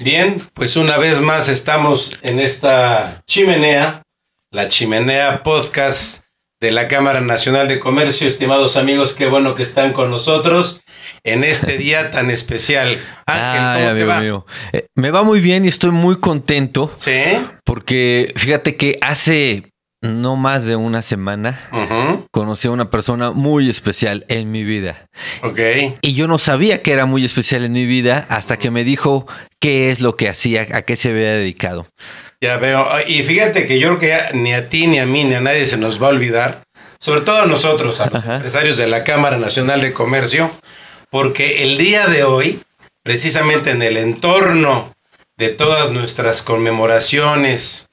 Bien, pues una vez más estamos en esta chimenea, la Chimenea Podcast de la Cámara Nacional de Comercio. Estimados amigos, qué bueno que están con nosotros en este día tan especial. Ángel, ¿cómo te va? Amigo. Me va muy bien y estoy muy contento. ¿Sí? Porque fíjate que hace no más de una semana conocí a una persona muy especial en mi vida. Ok. Y yo no sabía que era muy especial en mi vida hasta que me dijo qué es lo que hacía, a qué se había dedicado. Ya veo. Y fíjate que yo creo que ya ni a ti, ni a mí, ni a nadie se nos va a olvidar, sobre todo a nosotros, a los empresarios de la Cámara Nacional de Comercio, porque el día de hoy, precisamente en el entorno de todas nuestras conmemoraciones,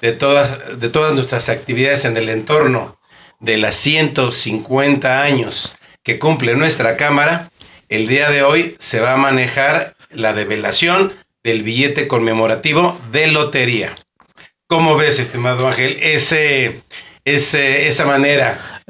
de todas nuestras actividades en el entorno de las 150 años que cumple nuestra Cámara, el día de hoy se va a manejar la develación del billete conmemorativo de lotería. ¿Cómo ves, estimado Ángel, esa manera?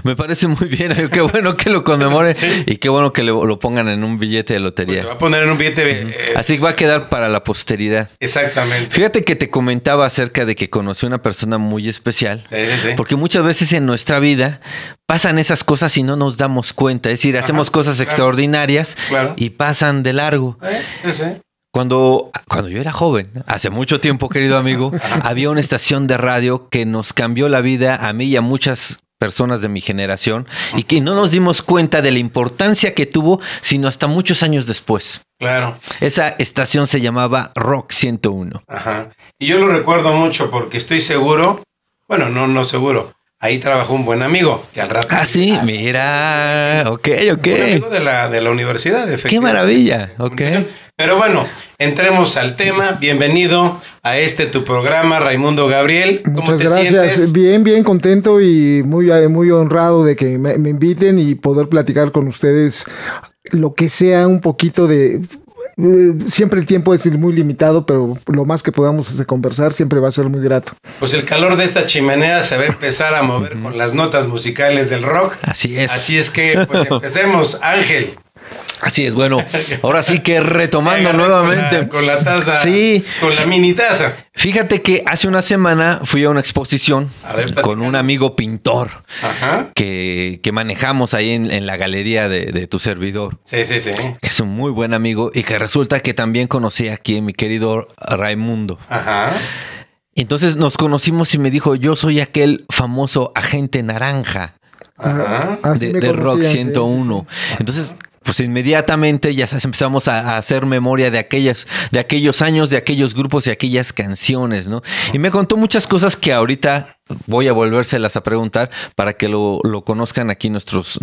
Me parece muy bien. Qué bueno que lo conmemoren. ¿Sí? Y qué bueno que lo pongan en un billete de lotería. Pues se va a poner en un billete. Así va a quedar para la posteridad. Exactamente. Fíjate que te comentaba acerca de que conocí a una persona muy especial. Sí. Porque muchas veces en nuestra vida pasan esas cosas y no nos damos cuenta. Es decir, hacemos cosas extraordinarias y pasan de largo. Sí. Cuando yo era joven, hace mucho tiempo, querido amigo, había una estación de radio que nos cambió la vida a mí y a muchas personas de mi generación y que no nos dimos cuenta de la importancia que tuvo, sino hasta muchos años después. Claro. Esa estación se llamaba Rock 101. Ajá. Y yo lo recuerdo mucho porque estoy seguro, bueno, no seguro, ahí trabajó un buen amigo que al rato... Ah, sí, mira, ok. Un amigo de la universidad, efectivamente. ¡Qué maravilla! Ok. Pero bueno, entremos al tema. Bienvenido a tu programa, Raimundo Gabriel. ¿Cómo Muchas te gracias. sientes? Bien contento y muy honrado de que me inviten y poder platicar con ustedes lo que sea un poquito de... Siempre el tiempo es muy limitado, pero lo más que podamos conversar siempre va a ser muy grato. Pues el calor de esta chimenea se va a empezar a mover con las notas musicales del rock. Así es. Así es que, pues empecemos. Ángel. Así es, bueno, ahora sí que retomando nuevamente. Con la taza. Sí. Con la mini taza. Fíjate que hace una semana fui a una exposición con un amigo pintor que manejamos ahí en la galería de tu servidor. Sí. Que es un muy buen amigo y que resulta que también conocí aquí a mi querido Raimundo. Entonces nos conocimos y me dijo, yo soy aquel famoso agente naranja de Rock 101. Sí. Entonces... pues inmediatamente ya empezamos a hacer memoria de aquellos años, de aquellos grupos y aquellas canciones, ¿no? Y me contó muchas cosas que ahorita voy a volvérselas a preguntar para que lo conozcan aquí nuestros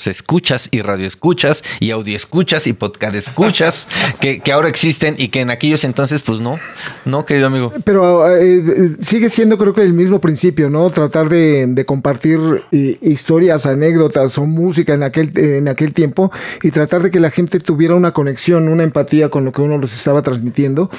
escuchas y radioescuchas y audioescuchas y podcast escuchas que ahora existen y que en aquellos entonces, pues no, querido amigo. Pero sigue siendo creo que el mismo principio, ¿no? Tratar de compartir historias, anécdotas o música en aquel tiempo y tratar de que la gente tuviera una conexión, una empatía con lo que uno les estaba transmitiendo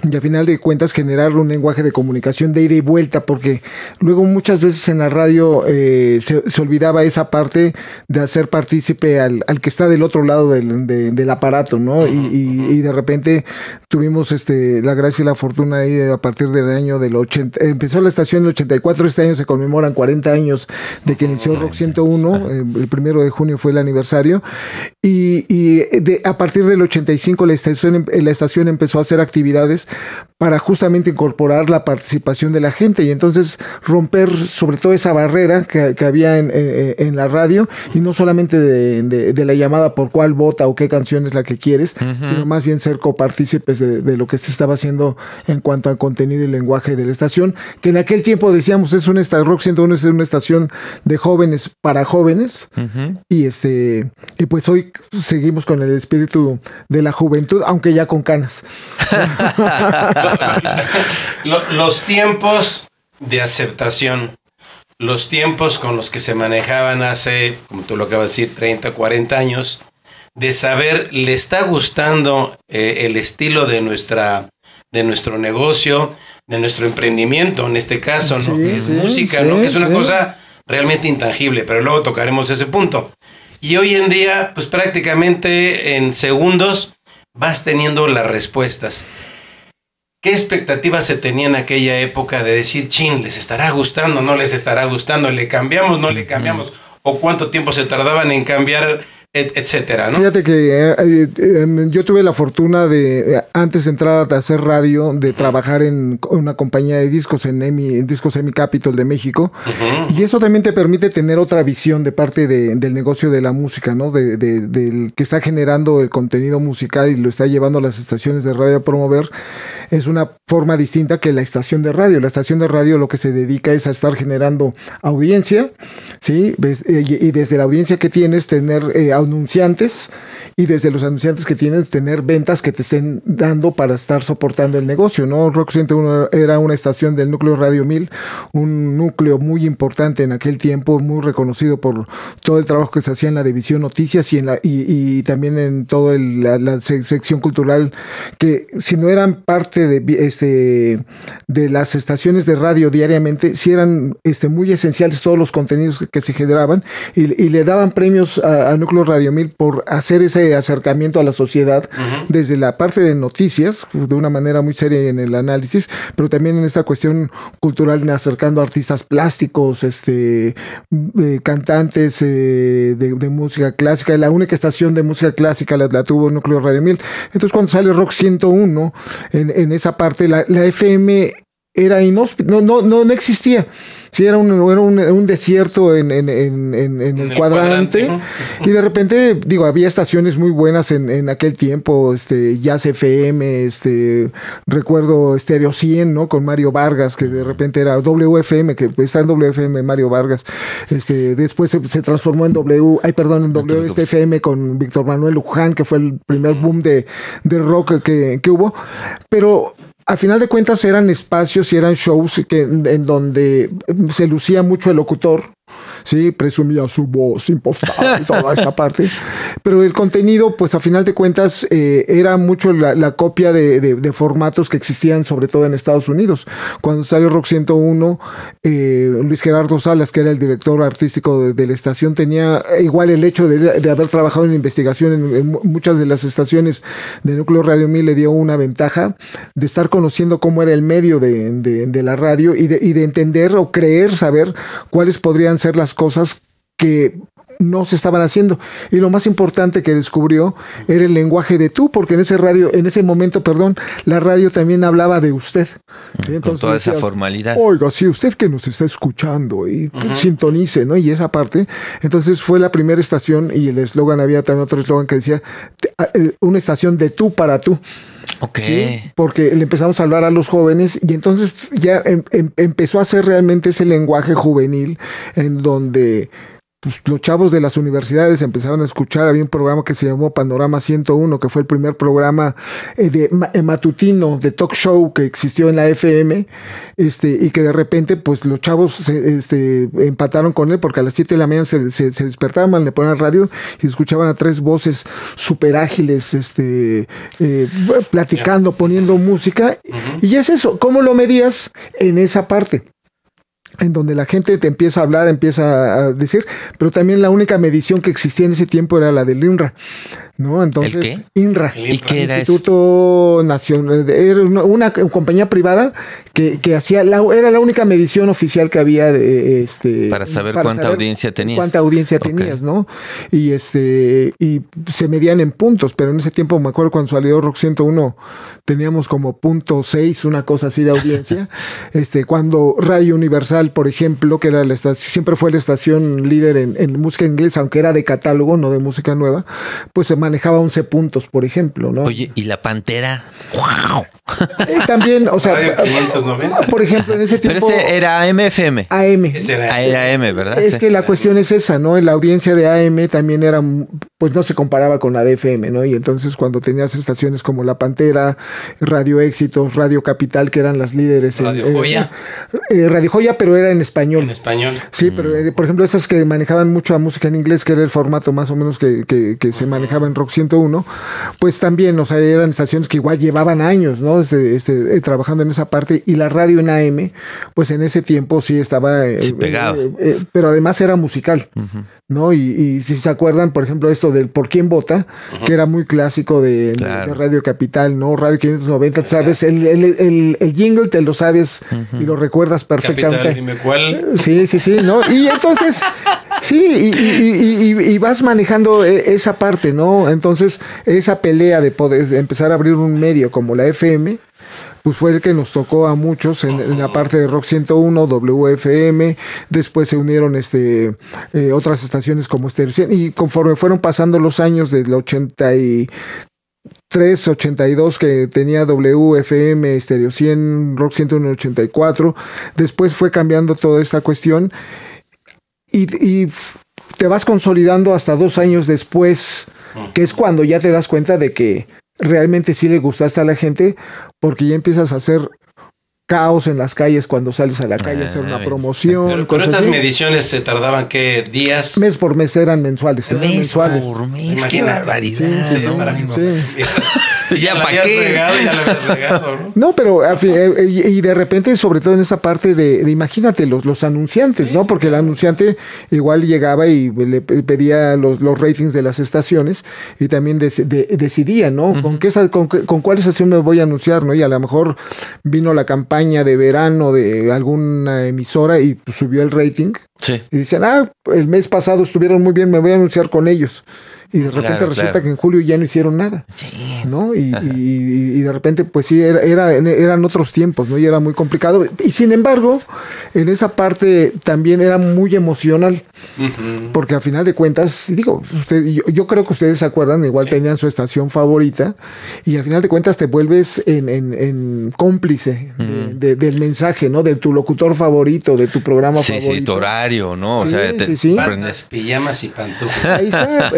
y al final de cuentas generar un lenguaje de comunicación de ida y vuelta, porque luego muchas veces en la radio se olvidaba esa parte de hacer partícipe al que está del otro lado del aparato, ¿no? Y de repente tuvimos la gracia y la fortuna ahí a partir del año del 80. Empezó la estación en el 84, este año se conmemoran 40 años de que inició Rock 101, el 1 de junio fue el aniversario, y a partir del 85 la estación empezó a hacer actividades para justamente incorporar la participación de la gente y entonces romper sobre todo esa barrera que había en la radio y no solamente de la llamada por cuál vota o qué canción es la que quieres, sino más bien ser copartícipes de lo que se estaba haciendo en cuanto al contenido y lenguaje de la estación, que en aquel tiempo decíamos Rock 101 es una estación de jóvenes para jóvenes y pues hoy seguimos con el espíritu de la juventud, aunque ya con canas. Los tiempos de aceptación, los tiempos con los que se manejaban hace, como tú lo acabas de decir, 30, 40 años, de saber, ¿le está gustando el estilo de nuestro negocio, de nuestro emprendimiento, en este caso, ¿no? Que es música, ¿no? Que es una cosa realmente intangible, pero luego tocaremos ese punto. Y hoy en día, pues prácticamente en segundos vas teniendo las respuestas. ¿Qué expectativas se tenía en aquella época de decir, chin, les estará gustando, no les estará gustando, le cambiamos, no le cambiamos, o cuánto tiempo se tardaban en cambiar, etcétera, ¿no? Fíjate que yo tuve la fortuna de, antes de entrar a hacer radio, de trabajar en una compañía de discos, en Discos EMI Capital de México, y eso también te permite tener otra visión de parte del negocio de la música, ¿no? Del que está generando el contenido musical y lo está llevando a las estaciones de radio a promover. Es una forma distinta que la estación de radio. La estación de radio lo que se dedica es a estar generando audiencia, ¿sí? Y desde la audiencia que tienes, tener anunciantes, y desde los anunciantes que tienes, tener ventas que te estén dando para estar soportando el negocio, ¿no? Rock 101 era una estación del núcleo Radio 1000, un núcleo muy importante en aquel tiempo, muy reconocido por todo el trabajo que se hacía en la división noticias y también en toda la sección cultural, que si no eran parte de las estaciones de radio diariamente, sí eran muy esenciales todos los contenidos que se generaban, y le daban premios a Núcleo Radio 1000 por hacer ese acercamiento a la sociedad desde la parte de noticias, de una manera muy seria en el análisis, pero también en esta cuestión cultural, acercando a artistas plásticos, cantantes de música clásica. La única estación de música clásica la tuvo Núcleo Radio 1000. Entonces, cuando sale Rock 101, en esa parte, la FM era inhóspita, no existía. Sí, era un desierto en el cuadrante, ¿no? Y de repente, había estaciones muy buenas en aquel tiempo, Jazz FM, recuerdo Stereo 100, ¿no? Con Mario Vargas, que de repente era WFM, que está en WFM Mario Vargas, después se transformó en WSFM con Víctor Manuel Luján, que fue el primer boom de rock que hubo, pero a final de cuentas eran espacios y eran shows en donde se lucía mucho el locutor, sí, presumía su voz impostada y toda esa parte, pero el contenido, pues a final de cuentas era mucho la copia de formatos que existían sobre todo en Estados Unidos. Cuando salió Rock 101, Luis Gerardo Salas, que era el director artístico de la estación, tenía igual el hecho de haber trabajado en investigación en muchas de las estaciones de Núcleo Radio 1000, le dio una ventaja de estar conociendo cómo era el medio de la radio y de entender o saber cuáles podrían ser las cosas que no se estaban haciendo. Y lo más importante que descubrió era el lenguaje de tú, porque en ese momento, la radio también hablaba de usted. ¿Sí? Entonces, con toda esa formalidad. Oiga, sí, usted que nos está escuchando y sintonice, ¿no? Y esa parte. Entonces fue la primera estación, y el eslogan, había también otro eslogan que decía, una estación de tú para tú. Ok. ¿Sí? Porque le empezamos a hablar a los jóvenes, y entonces ya empezó a ser realmente ese lenguaje juvenil en donde los chavos de las universidades empezaron a escuchar. Había un programa que se llamó Panorama 101, que fue el primer programa matutino de talk show que existió en la FM, y que de repente pues los chavos empataron con él, porque a las 7 de la mañana se despertaban, le ponían el radio y escuchaban a 3 voces súper ágiles platicando, poniendo música. Y es eso, ¿cómo lo medías en esa parte? En donde la gente te empieza a hablar, empieza a decir, pero también la única medición que existía en ese tiempo era la del INRA, ¿no? Entonces, ¿el qué? INRA, ¿Y qué era Instituto Nacional, era una compañía privada que hacía, era la única medición oficial que había para saber cuánta audiencia tenías. Cuánta audiencia tenías, ¿no? Y y se medían en puntos, pero en ese tiempo, me acuerdo cuando salió Rock 101, teníamos como 0.6, una cosa así de audiencia. Cuando Radio Universal, por ejemplo, que era siempre fue la estación líder en música inglesa, aunque era de catálogo, no de música nueva, pues se manejaba 11 puntos, por ejemplo, ¿no? Oye, ¿y la Pantera? ¡Wow! También, o sea, Radio 590. Por ejemplo, en ese tiempo... Pero ese era AM/FM. Era AM, ¿verdad? Es que la cuestión es esa, ¿no? La audiencia de AM también era, pues no se comparaba con la de FM, ¿no? Y entonces cuando tenías estaciones como La Pantera, Radio Éxitos, Radio Capital, que eran las líderes... Radio Joya. Radio Joya, pero era en español. En español. Sí, pero por ejemplo esas que manejaban mucho música en inglés, que era el formato más o menos que se manejaba en Rock 101, pues también, o sea, eran estaciones que igual llevaban años, ¿no? Trabajando en esa parte, y la radio en AM, pues en ese tiempo sí estaba pegado. Pero además era musical, ¿no? Y si se acuerdan, por ejemplo, esto del Por Quién Vota, que era muy clásico de Radio Capital, ¿no? Radio 590, ¿sabes? El jingle te lo sabes y lo recuerdas perfectamente. Capital, dime cuál. Sí, ¿no? Y entonces, sí, y vas manejando esa parte, ¿no? Entonces, esa pelea de poder empezar a abrir un medio como la FM, pues fue el que nos tocó a muchos en la parte de Rock 101, WFM, después se unieron otras estaciones como Stereo 100, y conforme fueron pasando los años del 83, 82 que tenía WFM, Stereo 100, Rock 101, 84, después fue cambiando toda esta cuestión y te vas consolidando hasta 2 años después, que es cuando ya te das cuenta de que realmente sí le gustaste a la gente, porque ya empiezas a hacer caos en las calles cuando sales a la calle a hacer una promoción. Pero estas mediciones se tardaban, ¿qué? ¿Días? Mes por mes eran mensuales. Mes por mes, qué barbaridad. Ya para qué. Ya lo habías regado, ¿no? No, pero y de repente, sobre todo en esa parte de imagínate los anunciantes, ¿no? Porque el anunciante igual llegaba y le pedía los ratings de las estaciones y también decidía, ¿no? ¿Con cuál estación me voy a anunciar, ¿no? Y a lo mejor vino la campaña de verano de alguna emisora y pues, subió el rating. Sí. Y dicen, el mes pasado estuvieron muy bien, me voy a anunciar con ellos. Y de repente resulta que en julio ya no hicieron nada, ¿no? Y de repente, pues sí, eran otros tiempos, ¿no? Y era muy complicado. Y sin embargo, en esa parte también era muy emocional, porque a final de cuentas, digo, yo creo que ustedes se acuerdan, igual tenían su estación favorita, y a final de cuentas te vuelves en cómplice del mensaje, ¿no? De tu locutor favorito, de tu programa favorito. Sí, tu horario, ¿no? Sí, o sea, Bandas, pijamas y pantuflas. Ahí está.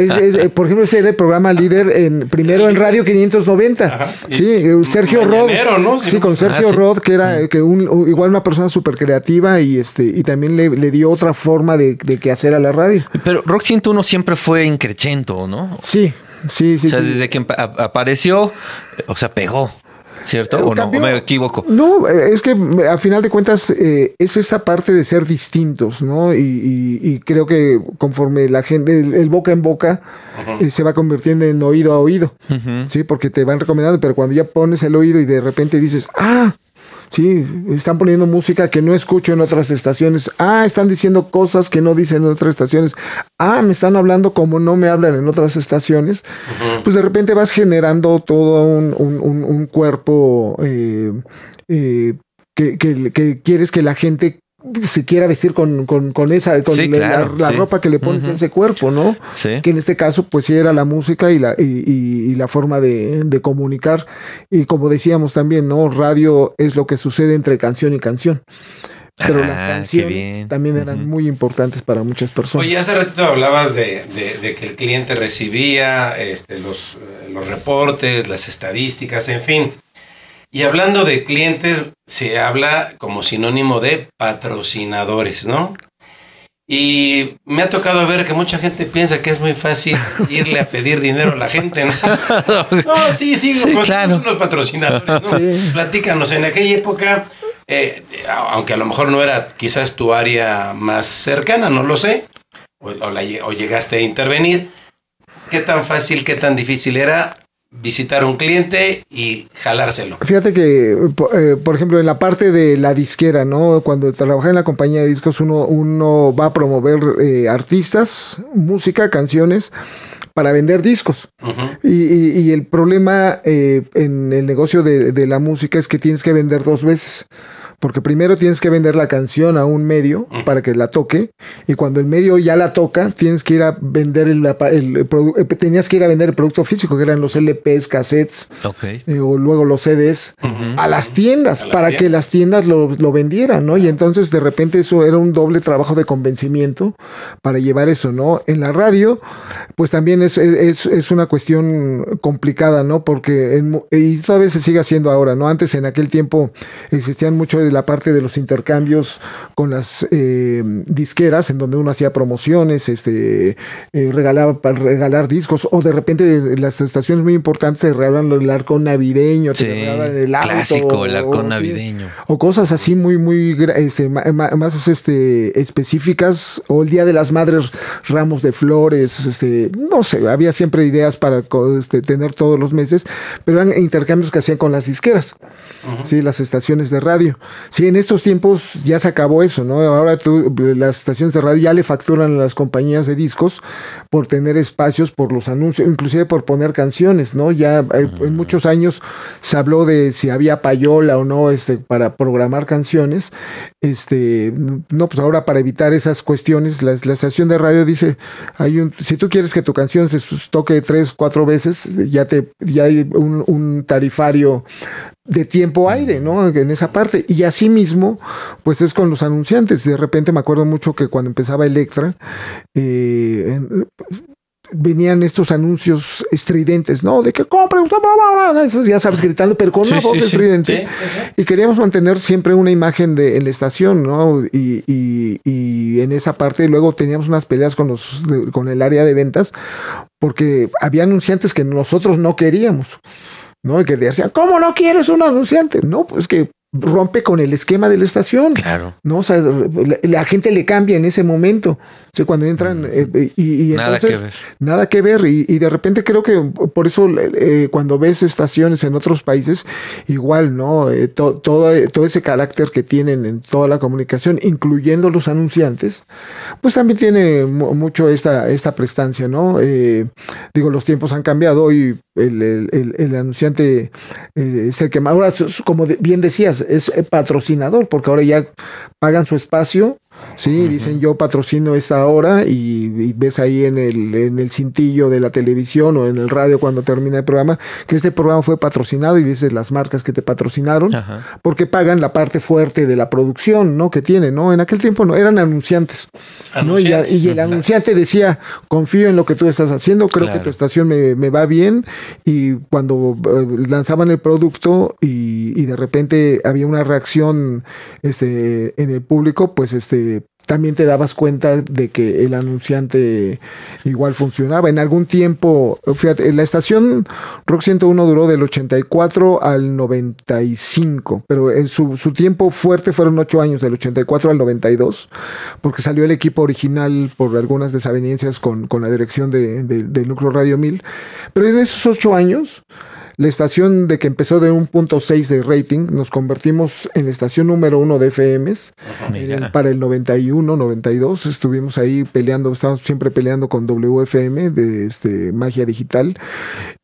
Por ejemplo, ese era el programa líder primero en Radio 590. Ajá. Sí, Sergio Rod. ¿No? Sí, con Sergio Rod, que era igual una persona súper creativa y también le dio otra forma de que hacer a la radio. Pero Rock 101 siempre fue increchento, ¿no? Sí. O sea, desde que apareció, o sea, pegó. ¿Cierto? ¿O no? ¿O me equivoco? No, es que a final de cuentas es esa parte de ser distintos, ¿no? Y creo que conforme la gente, el boca en boca, se va convirtiendo en oído a oído, ¿sí? Porque te van recomendando, pero cuando ya pones el oído y de repente dices, sí, están poniendo música que no escucho en otras estaciones. Están diciendo cosas que no dicen en otras estaciones. Me están hablando como no me hablan en otras estaciones. Pues de repente vas generando todo un cuerpo que quieres que la gente se quiera vestir con la ropa que le pones a ese cuerpo, ¿no? Sí. Que en este caso, pues sí era la música y la forma de comunicar. Y como decíamos también, ¿no? Radio es lo que sucede entre canción y canción. Pero las canciones también eran muy importantes para muchas personas. Oye, hace ratito hablabas de que el cliente recibía los reportes, las estadísticas, en fin. Y hablando de clientes, se habla como sinónimo de patrocinadores, ¿no? Y me ha tocado ver que mucha gente piensa que es muy fácil irle a pedir dinero a la gente, ¿no? No, sí, claro. Unos patrocinadores, ¿no? Sí. Platícanos, en aquella época, aunque a lo mejor no era quizás tu área más cercana, no lo sé, o llegaste a intervenir, ¿qué tan fácil, qué tan difícil era visitar a un cliente y jalárselo? Fíjate que, por ejemplo, en la parte de la disquera, ¿no? Cuando trabajé en la compañía de discos, uno va a promover artistas, música, canciones para vender discos. Y el problema en el negocio de la música es que tienes que vender 2 veces. Porque primero tienes que vender la canción a un medio para que la toque, y cuando el medio ya la toca, tienes que ir a vender tenías que ir a vender el producto físico, que eran los LPs, cassettes, o luego los CDs, a las tiendas, que las tiendas lo vendieran, ¿no? Y entonces de repente eso era un doble trabajo de convencimiento para llevar eso, ¿no? En la radio, pues también es una cuestión complicada, ¿no? Porque y todavía se sigue haciendo ahora, ¿no? Antes, en aquel tiempo, existían mucho la parte de los intercambios con las disqueras, en donde uno hacía promociones, regalaba para regalar discos, o de repente las estaciones muy importantes te regalaban el arcón navideño, te regalaban el auto, clásico, el arcón navideño. O cosas así muy más específicas, o el Día de las Madres, ramos de flores, no sé, había siempre ideas para tener todos los meses, pero eran intercambios que hacían con las disqueras, sí, las estaciones de radio. Sí, en estos tiempos ya se acabó eso, ¿no? Ahora las estaciones de radio ya le facturan a las compañías de discos por tener espacios, por los anuncios, inclusive por poner canciones, ¿no? Ya en muchos años se habló de si había payola o no para programar canciones. No, pues ahora, para evitar esas cuestiones, la estación de radio dice, si tú quieres que tu canción se toque 3, 4 veces, ya hay un tarifario de tiempo aire, ¿no? En esa parte. Y así mismo, pues es con los anunciantes. De repente me acuerdo mucho que cuando empezaba Electra, venían estos anuncios estridentes, ¿no? De que compre usted, ya sabes, gritando, pero con una voz estridente. Sí. Y queríamos mantener siempre una imagen en la estación, ¿no? Y en esa parte luego teníamos unas peleas con el área de ventas, porque había anunciantes que nosotros no queríamos, ¿no? Y que decían, ¿cómo no quieres un anunciante? No, pues que rompe con el esquema de la estación. Claro. ¿No? O sea, la gente le cambia en ese momento. O sea, cuando entran y nada entonces que ver. Nada que ver. Y de repente creo que por eso cuando ves estaciones en otros países, igual, ¿no? Todo ese carácter que tienen en toda la comunicación, incluyendo los anunciantes, pues también tiene mucho esta prestancia, ¿no? Digo, los tiempos han cambiado y el anunciante es el que más, ahora, como bien decías, es patrocinador, porque ahora ya pagan su espacio, sí, dicen yo patrocino esta hora y ves ahí en el cintillo de la televisión o en el radio cuando termina el programa que este programa fue patrocinado, y dices las marcas que te patrocinaron, porque pagan la parte fuerte de la producción, ¿no? Que tiene, ¿no? En aquel tiempo no eran anunciantes, ¿no? Y el anunciante decía, confío en lo que tú estás haciendo, creo que tu estación me va bien, y cuando lanzaban el producto y de repente había una reacción en el público, pues también te dabas cuenta de que el anunciante igual funcionaba. En algún tiempo, fíjate, la estación Rock 101 duró del 84 al 95, pero en su tiempo fuerte fueron 8 años, del 84 al 92, porque salió el equipo original por algunas desavenencias con la dirección del Núcleo Radio 1000. Pero en esos 8 años, la estación, de que empezó de 1.6 de rating, nos convertimos en la estación número 1 de FMs. Para el 91, 92, estuvimos ahí peleando, estábamos siempre peleando con WFM de Magia Digital.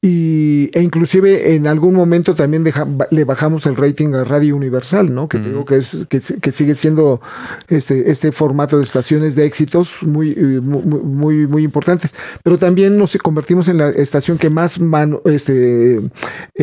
E inclusive en algún momento también le bajamos el rating a Radio Universal, ¿no? Que te digo que sigue siendo este formato de estaciones de éxitos muy importantes. Pero también nos convertimos en la estación que más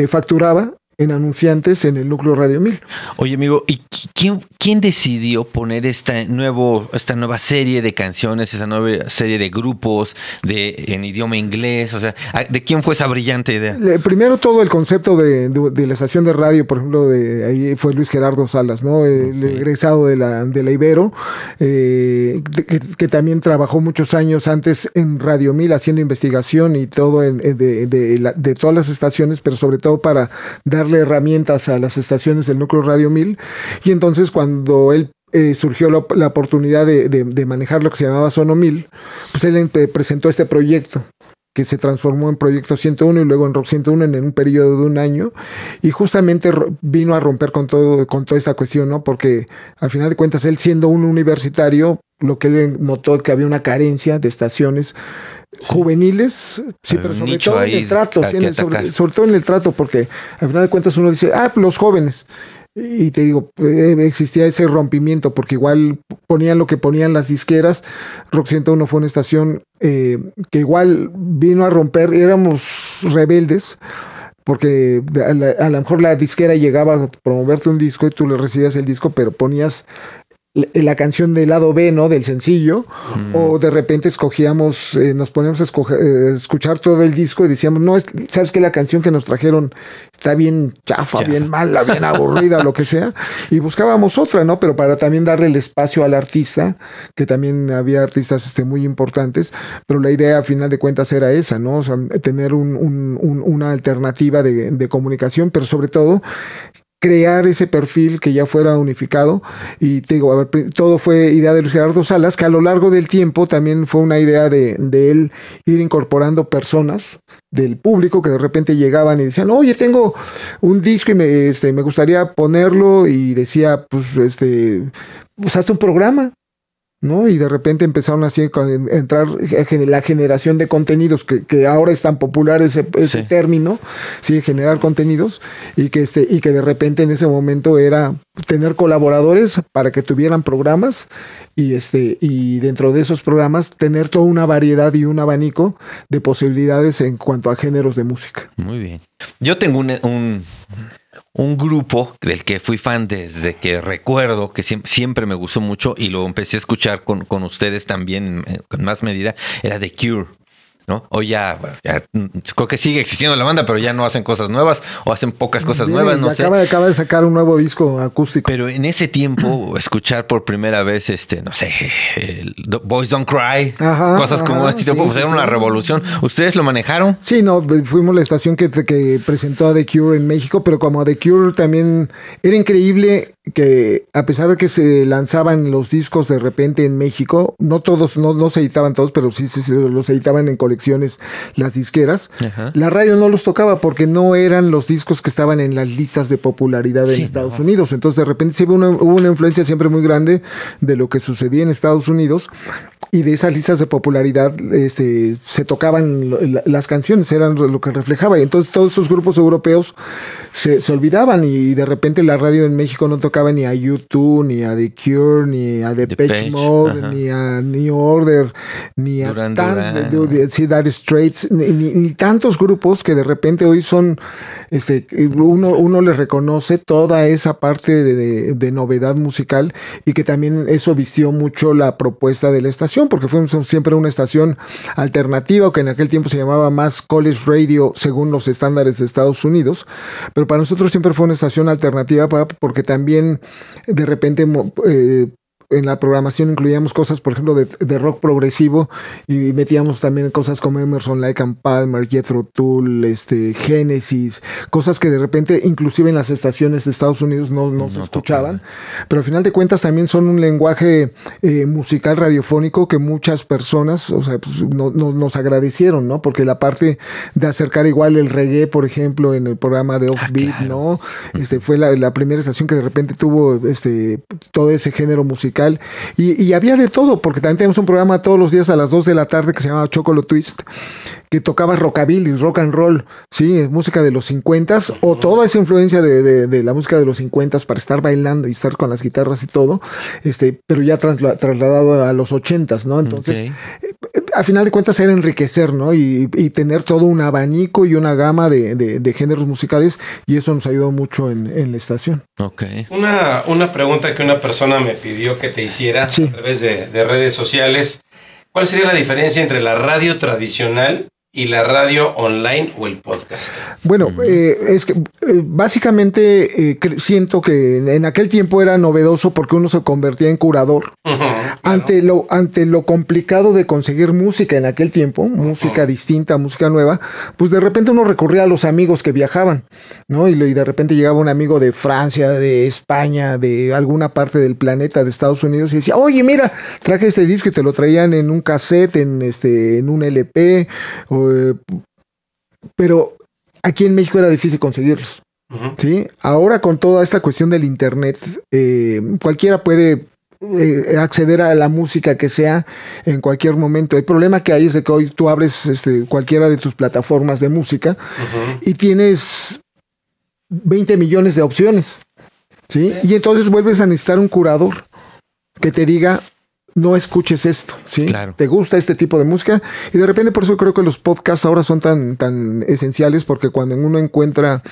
facturaba en anunciantes en el Núcleo Radio 1000. Oye, amigo, ¿y quién decidió poner esta nueva serie de canciones, esa nueva serie de grupos en idioma inglés? O sea, ¿de quién fue esa brillante idea? Primero, todo el concepto de la estación de radio, por ejemplo, ahí fue Luis Gerardo Salas, ¿no? El egresado de la Ibero, que también trabajó muchos años antes en Radio 1000 haciendo investigación y todo de todas las estaciones, pero sobre todo para darle herramientas a las estaciones del Núcleo Radio 1000. Y entonces, cuando él surgió la oportunidad de manejar lo que se llamaba Sono 1000, pues él presentó este proyecto que se transformó en Proyecto 101 y luego en Rock 101 en un periodo de un año, y justamente vino a romper con toda esta cuestión, ¿no? Porque al final de cuentas, él siendo un universitario, lo que él notó que había una carencia de estaciones juveniles, sí, pero sobre todo en el trato, sobre todo en el trato, porque al final de cuentas uno dice, los jóvenes, y te digo, existía ese rompimiento, porque igual ponían lo que ponían las disqueras. Rock 101 fue una estación que igual vino a romper, éramos rebeldes, porque a lo mejor la disquera llegaba a promoverte un disco y tú le recibías el disco, pero ponías la canción del lado B, ¿no? Del sencillo, o de repente escogíamos, nos poníamos a escuchar todo el disco y decíamos, no, sabes que la canción que nos trajeron está bien chafa, bien mala, bien aburrida, lo que sea, y buscábamos otra, ¿no? Pero para también darle el espacio al artista, que también había artistas muy importantes, pero la idea a final de cuentas era esa, ¿no? O sea, tener una alternativa de comunicación, pero sobre todo crear ese perfil que ya fuera unificado. Y te digo, a ver, todo fue idea de Luis Gerardo Salas, que a lo largo del tiempo también fue una idea de él ir incorporando personas del público que de repente llegaban y decían, oye, tengo un disco y me gustaría ponerlo, y decía, pues hazte un programa, ¿no? Y de repente empezaron así a entrar la generación de contenidos, que ahora es tan popular ese término, sí, generar contenidos, y que de repente en ese momento era tener colaboradores para que tuvieran programas, y dentro de esos programas tener toda una variedad y un abanico de posibilidades en cuanto a géneros de música. Muy bien. Yo tengo un grupo del que fui fan desde que recuerdo, que siempre me gustó mucho, y lo empecé a escuchar con ustedes también con más medida, era The Cure, ¿no? Hoy ya creo que sigue existiendo la banda, pero ya no hacen cosas nuevas, o hacen pocas cosas nuevas, no sé. Acaba de sacar un nuevo disco acústico. Pero en ese tiempo, escuchar por primera vez, no sé, Boys Don't Cry, cosas como ese tipo, pues era una revolución. ¿Ustedes lo manejaron? Sí, no, fuimos la estación que presentó a The Cure en México, pero como The Cure también era increíble que a pesar de que se lanzaban los discos de repente en México, no todos, no se editaban todos, pero sí los editaban en colecciones las disqueras. La radio no los tocaba porque no eran los discos que estaban en las listas de popularidad en Estados Unidos. Entonces de repente sí hubo una influencia siempre muy grande de lo que sucedía en Estados Unidos, y de esas listas de popularidad se tocaban las canciones, eran lo que reflejaba, y entonces todos esos grupos europeos se olvidaban, y de repente la radio en México no tocaba ni a U2, ni a The Cure, ni a Depeche Mode, ni a New Order, ni a Dire Straits, ni tantos grupos que de repente hoy son, uno les reconoce toda esa parte de novedad musical, y que también eso vistió mucho la propuesta de la estación, porque fue siempre una estación alternativa, que en aquel tiempo se llamaba más college radio según los estándares de Estados Unidos, pero para nosotros siempre fue una estación alternativa, porque también de repente en la programación incluíamos cosas, por ejemplo, de rock progresivo, y metíamos también cosas como Emerson, Lake and Palmer, Jethro Tull, Genesis, cosas que de repente, inclusive en las estaciones de Estados Unidos no se escuchaban, pero al final de cuentas también son un lenguaje musical radiofónico que muchas personas, o sea, pues, nos agradecieron, ¿no? Porque la parte de acercar igual el reggae, por ejemplo, en el programa de Offbeat, ¿no? Fue la primera estación que de repente tuvo todo ese género musical. Y había de todo, porque también tenemos un programa todos los días a las 2 de la tarde que se llamaba Chocolate Twist, que tocaba rockabilly, rock and roll, sí, música de los 50s, o toda esa influencia de la música de los 50s para estar bailando y estar con las guitarras y todo, pero ya trasladado a los 80s, ¿no? Entonces, a final de cuentas era enriquecer, ¿no? Y tener todo un abanico y una gama de géneros musicales, y eso nos ayudó mucho en la estación. Okay. Una pregunta que una persona me pidió que te hiciera a través de redes sociales. ¿Cuál sería la diferencia entre la radio tradicional y la radio online o el podcast? Bueno, es que básicamente siento que en aquel tiempo era novedoso porque uno se convertía en curador. Ante lo complicado de conseguir música en aquel tiempo, música distinta, música nueva, pues de repente uno recurría a los amigos que viajaban, ¿no? Y de repente llegaba un amigo de Francia, de España, de alguna parte del planeta, de Estados Unidos, y decía, oye, mira, traje este disco, y te lo traían en un cassette, en un LP, pero aquí en México era difícil conseguirlos. ¿Sí? Ahora con toda esta cuestión del internet, cualquiera puede acceder a la música que sea en cualquier momento. El problema que hay es de que hoy tú abres cualquiera de tus plataformas de música y tienes 20 millones de opciones, ¿sí? Y entonces vuelves a necesitar un curador que te diga no escuches esto, ¿sí? Claro. Te gusta este tipo de música y de repente por eso creo que los podcasts ahora son tan esenciales, porque cuando uno encuentra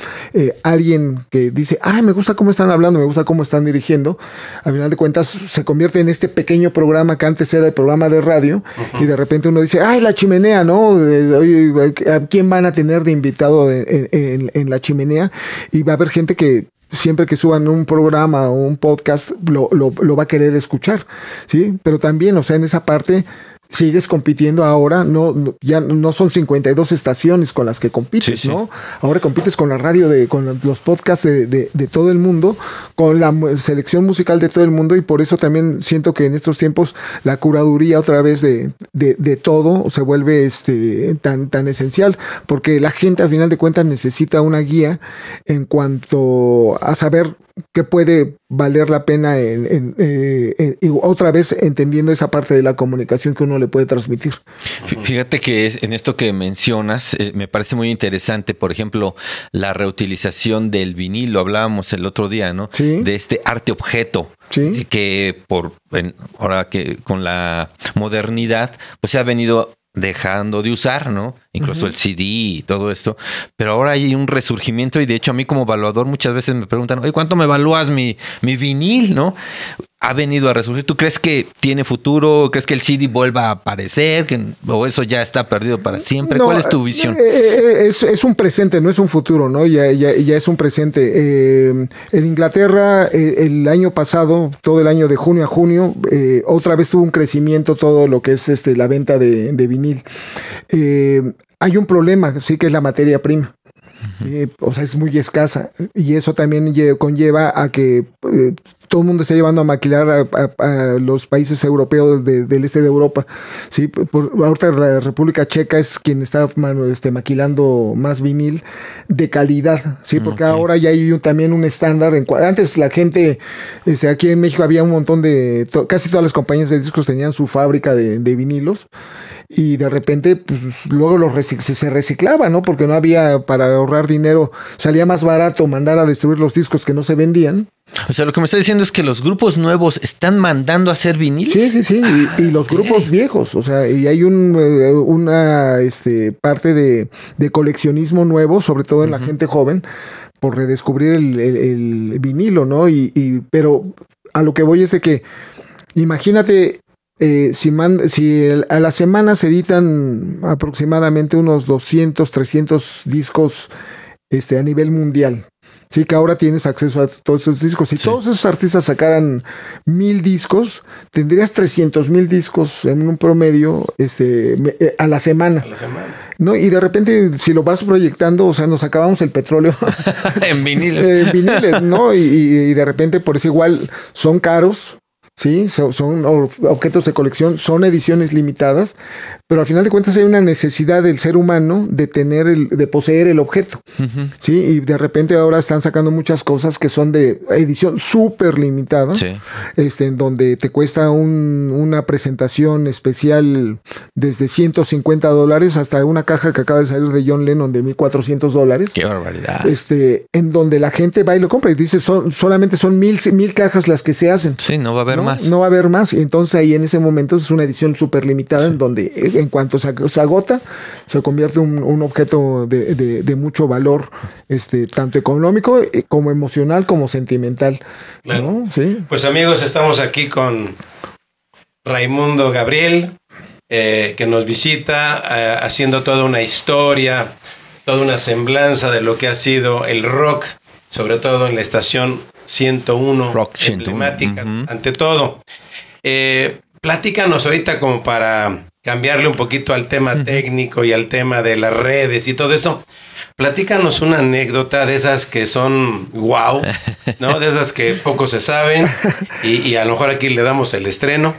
alguien que dice, me gusta cómo están hablando, me gusta cómo están dirigiendo, al final de cuentas se convierte en este pequeño programa que antes era el programa de radio, y de repente uno dice, La Chimenea, ¿no? ¿A quién van a tener de invitado en La Chimenea? Y va a haber gente que siempre que suban un programa o un podcast lo va a querer escuchar, ¿sí? Pero también, o sea, en esa parte sigues compitiendo ahora, ya no son 52 estaciones con las que compites, ¿no? Ahora compites con la radio, con los podcasts de todo el mundo, con la selección musical de todo el mundo, y por eso también siento que en estos tiempos la curaduría otra vez de todo se vuelve tan esencial, porque la gente al final de cuentas necesita una guía en cuanto a saber qué puede valer la pena y otra vez entendiendo esa parte de la comunicación que uno le puede transmitir. Fíjate que en esto que mencionas me parece muy interesante, por ejemplo, la reutilización del vinilo. Hablábamos el otro día, ¿no? Sí. De este arte objeto. Sí. Que ahora que con la modernidad pues se ha venido dejando de usar, ¿no? Incluso el CD y todo esto. Pero ahora hay un resurgimiento, y de hecho a mí como evaluador muchas veces me preguntan, oye, ¿cuánto me evalúas mi vinil, no? Ha venido a resurgir. ¿Tú crees que tiene futuro? ¿Crees que el CD vuelva a aparecer? ¿O eso ya está perdido para siempre? No, ¿cuál es tu visión? Es un presente, no es un futuro, ¿no? Ya es un presente. En Inglaterra, el año pasado, todo el año de junio a junio, otra vez tuvo un crecimiento todo lo que es la venta de vinil. Hay un problema, sí, que es la materia prima. O sea, es muy escasa, y eso también conlleva a que todo el mundo está llevando a maquilar a los países europeos del este de Europa, ¿sí? Ahorita la República Checa es quien está maquilando más vinil de calidad, ¿sí? Porque ahora ya hay también un estándar. Antes la gente, aquí en México había un montón casi todas las compañías de discos tenían su fábrica de vinilos, y de repente pues, luego se reciclaba, ¿no? Porque no había, para ahorrar dinero, salía más barato mandar a destruir los discos que no se vendían. O sea, lo que me está diciendo es que los grupos nuevos están mandando a hacer viniles. Sí. Y los grupos viejos, o sea, y hay una parte de coleccionismo nuevo, sobre todo en la gente joven, por redescubrir el vinilo, ¿no? Pero a lo que voy es de que, imagínate, si a la semana se editan aproximadamente unos 200, 300 discos a nivel mundial. Sí, que ahora tienes acceso a todos esos discos. Si todos esos artistas sacaran 1,000 discos, tendrías 300,000 discos en un promedio a la semana. ¿No? Y de repente, si lo vas proyectando, o sea, nos acabamos el petróleo. En viniles. En viniles, ¿no? Y de repente, por eso igual son caros. Sí, son objetos de colección, son ediciones limitadas, pero al final de cuentas hay una necesidad del ser humano de poseer el objeto. Sí, y de repente ahora están sacando muchas cosas que son de edición súper limitada, en donde te cuesta una presentación especial desde $150 hasta una caja que acaba de salir de John Lennon de $1,400. ¡Qué barbaridad! En donde la gente va y lo compra y dice, solamente son 1,000 cajas las que se hacen. Sí, no va a haber más. No va a haber más. Entonces ahí en ese momento es una edición súper limitada, en donde en cuanto se agota, se convierte en un objeto de mucho valor, tanto económico como emocional como sentimental. Claro. ¿No? ¿Sí? Pues amigos, estamos aquí con Raimundo Gabriel, que nos visita haciendo toda una historia, toda una semblanza de lo que ha sido el rock, sobre todo en la estación 101, Rock 101. emblemática, ante todo. Platícanos ahorita, como para cambiarle un poquito al tema técnico y al tema de las redes y todo eso. Platícanos una anécdota de esas que son wow, ¿no? De esas que poco se saben, y a lo mejor aquí le damos el estreno,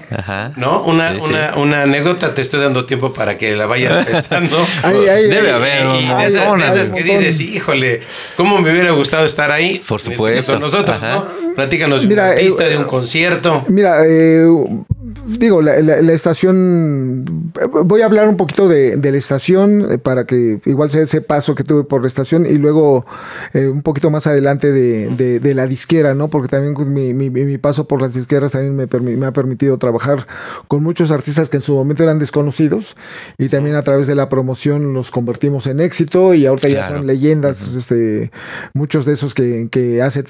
¿no? Una anécdota, te estoy dando tiempo para que la vayas pensando. Debe haber. De esas que dices, híjole, ¿cómo me hubiera gustado estar ahí? Por supuesto. Con nosotros, ¿no? Platícanos de un artista, de un concierto. Mira, digo, la estación, voy a hablar un poquito de la estación para que igual sea ese paso que tuve por la estación y luego un poquito más adelante de la disquera, ¿no? Porque también mi paso por las disqueras también me ha permitido trabajar con muchos artistas que en su momento eran desconocidos y también a través de la promoción los convertimos en éxito y ahorita ya son leyendas, muchos de esos que hace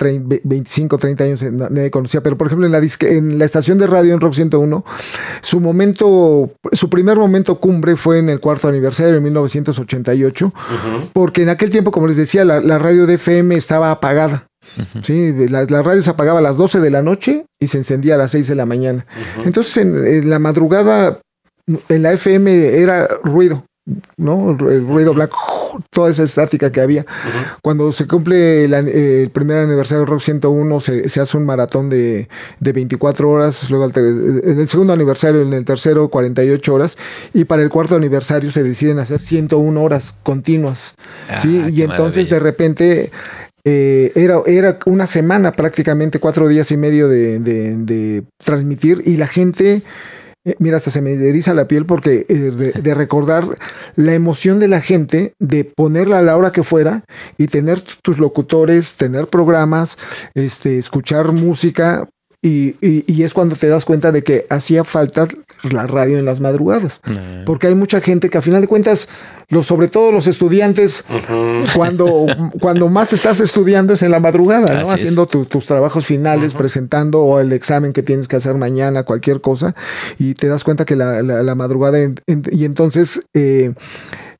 25, 30 años nadie conocía, pero por ejemplo en la estación de radio en Rock 101, su primer momento cumbre fue en el 4º aniversario de 1988, porque en aquel tiempo, como les decía, la radio de FM estaba apagada. Sí, la radio se apagaba a las 12 de la noche y se encendía a las 6 de la mañana. Entonces en la madrugada en la FM era ruido, ¿no? El ruido blanco, toda esa estática que había. Cuando se cumple el primer aniversario de Rock 101 se hace un maratón de 24 horas, luego en el segundo aniversario, en el tercero 48 horas y para el cuarto aniversario se deciden hacer 101 horas continuas. ¿Sí? Y entonces maravilla. De repente era una semana prácticamente, 4 días y medio de transmitir y la gente... Mira, hasta se me eriza la piel porque de recordar la emoción de la gente de ponerla a la hora que fuera y tener tus locutores, tener programas, escuchar música y es cuando te das cuenta de que hacía falta la radio en las madrugadas. Porque hay mucha gente que a final de cuentas, sobre todo los estudiantes, cuando más estás estudiando es en la madrugada, ¿no? Haciendo tus trabajos finales, presentando o el examen que tienes que hacer mañana, cualquier cosa, y te das cuenta que la madrugada y entonces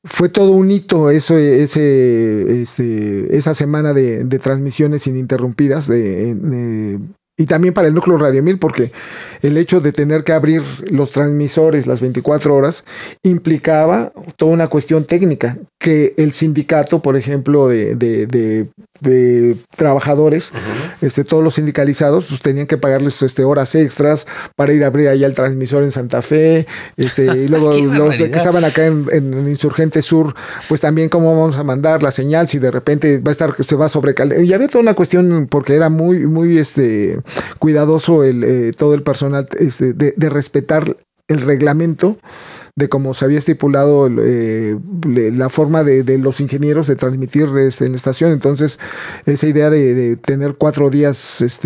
fue todo un hito esa semana de transmisiones ininterrumpidas y también para el núcleo Radio 1000, porque el hecho de tener que abrir los transmisores las 24 horas implicaba toda una cuestión técnica, que el sindicato, por ejemplo, de trabajadores, todos los sindicalizados, pues tenían que pagarles horas extras para ir a abrir allá el transmisor en Santa Fe, y luego los que estaban acá en Insurgente Sur, pues también cómo vamos a mandar la señal si de repente se va a sobrecalentar. Y había toda una cuestión, porque era muy, muy cuidadoso todo el personal de respetar el reglamento de cómo se había estipulado la forma de los ingenieros de transmitir en la estación. Entonces esa idea de tener 4 días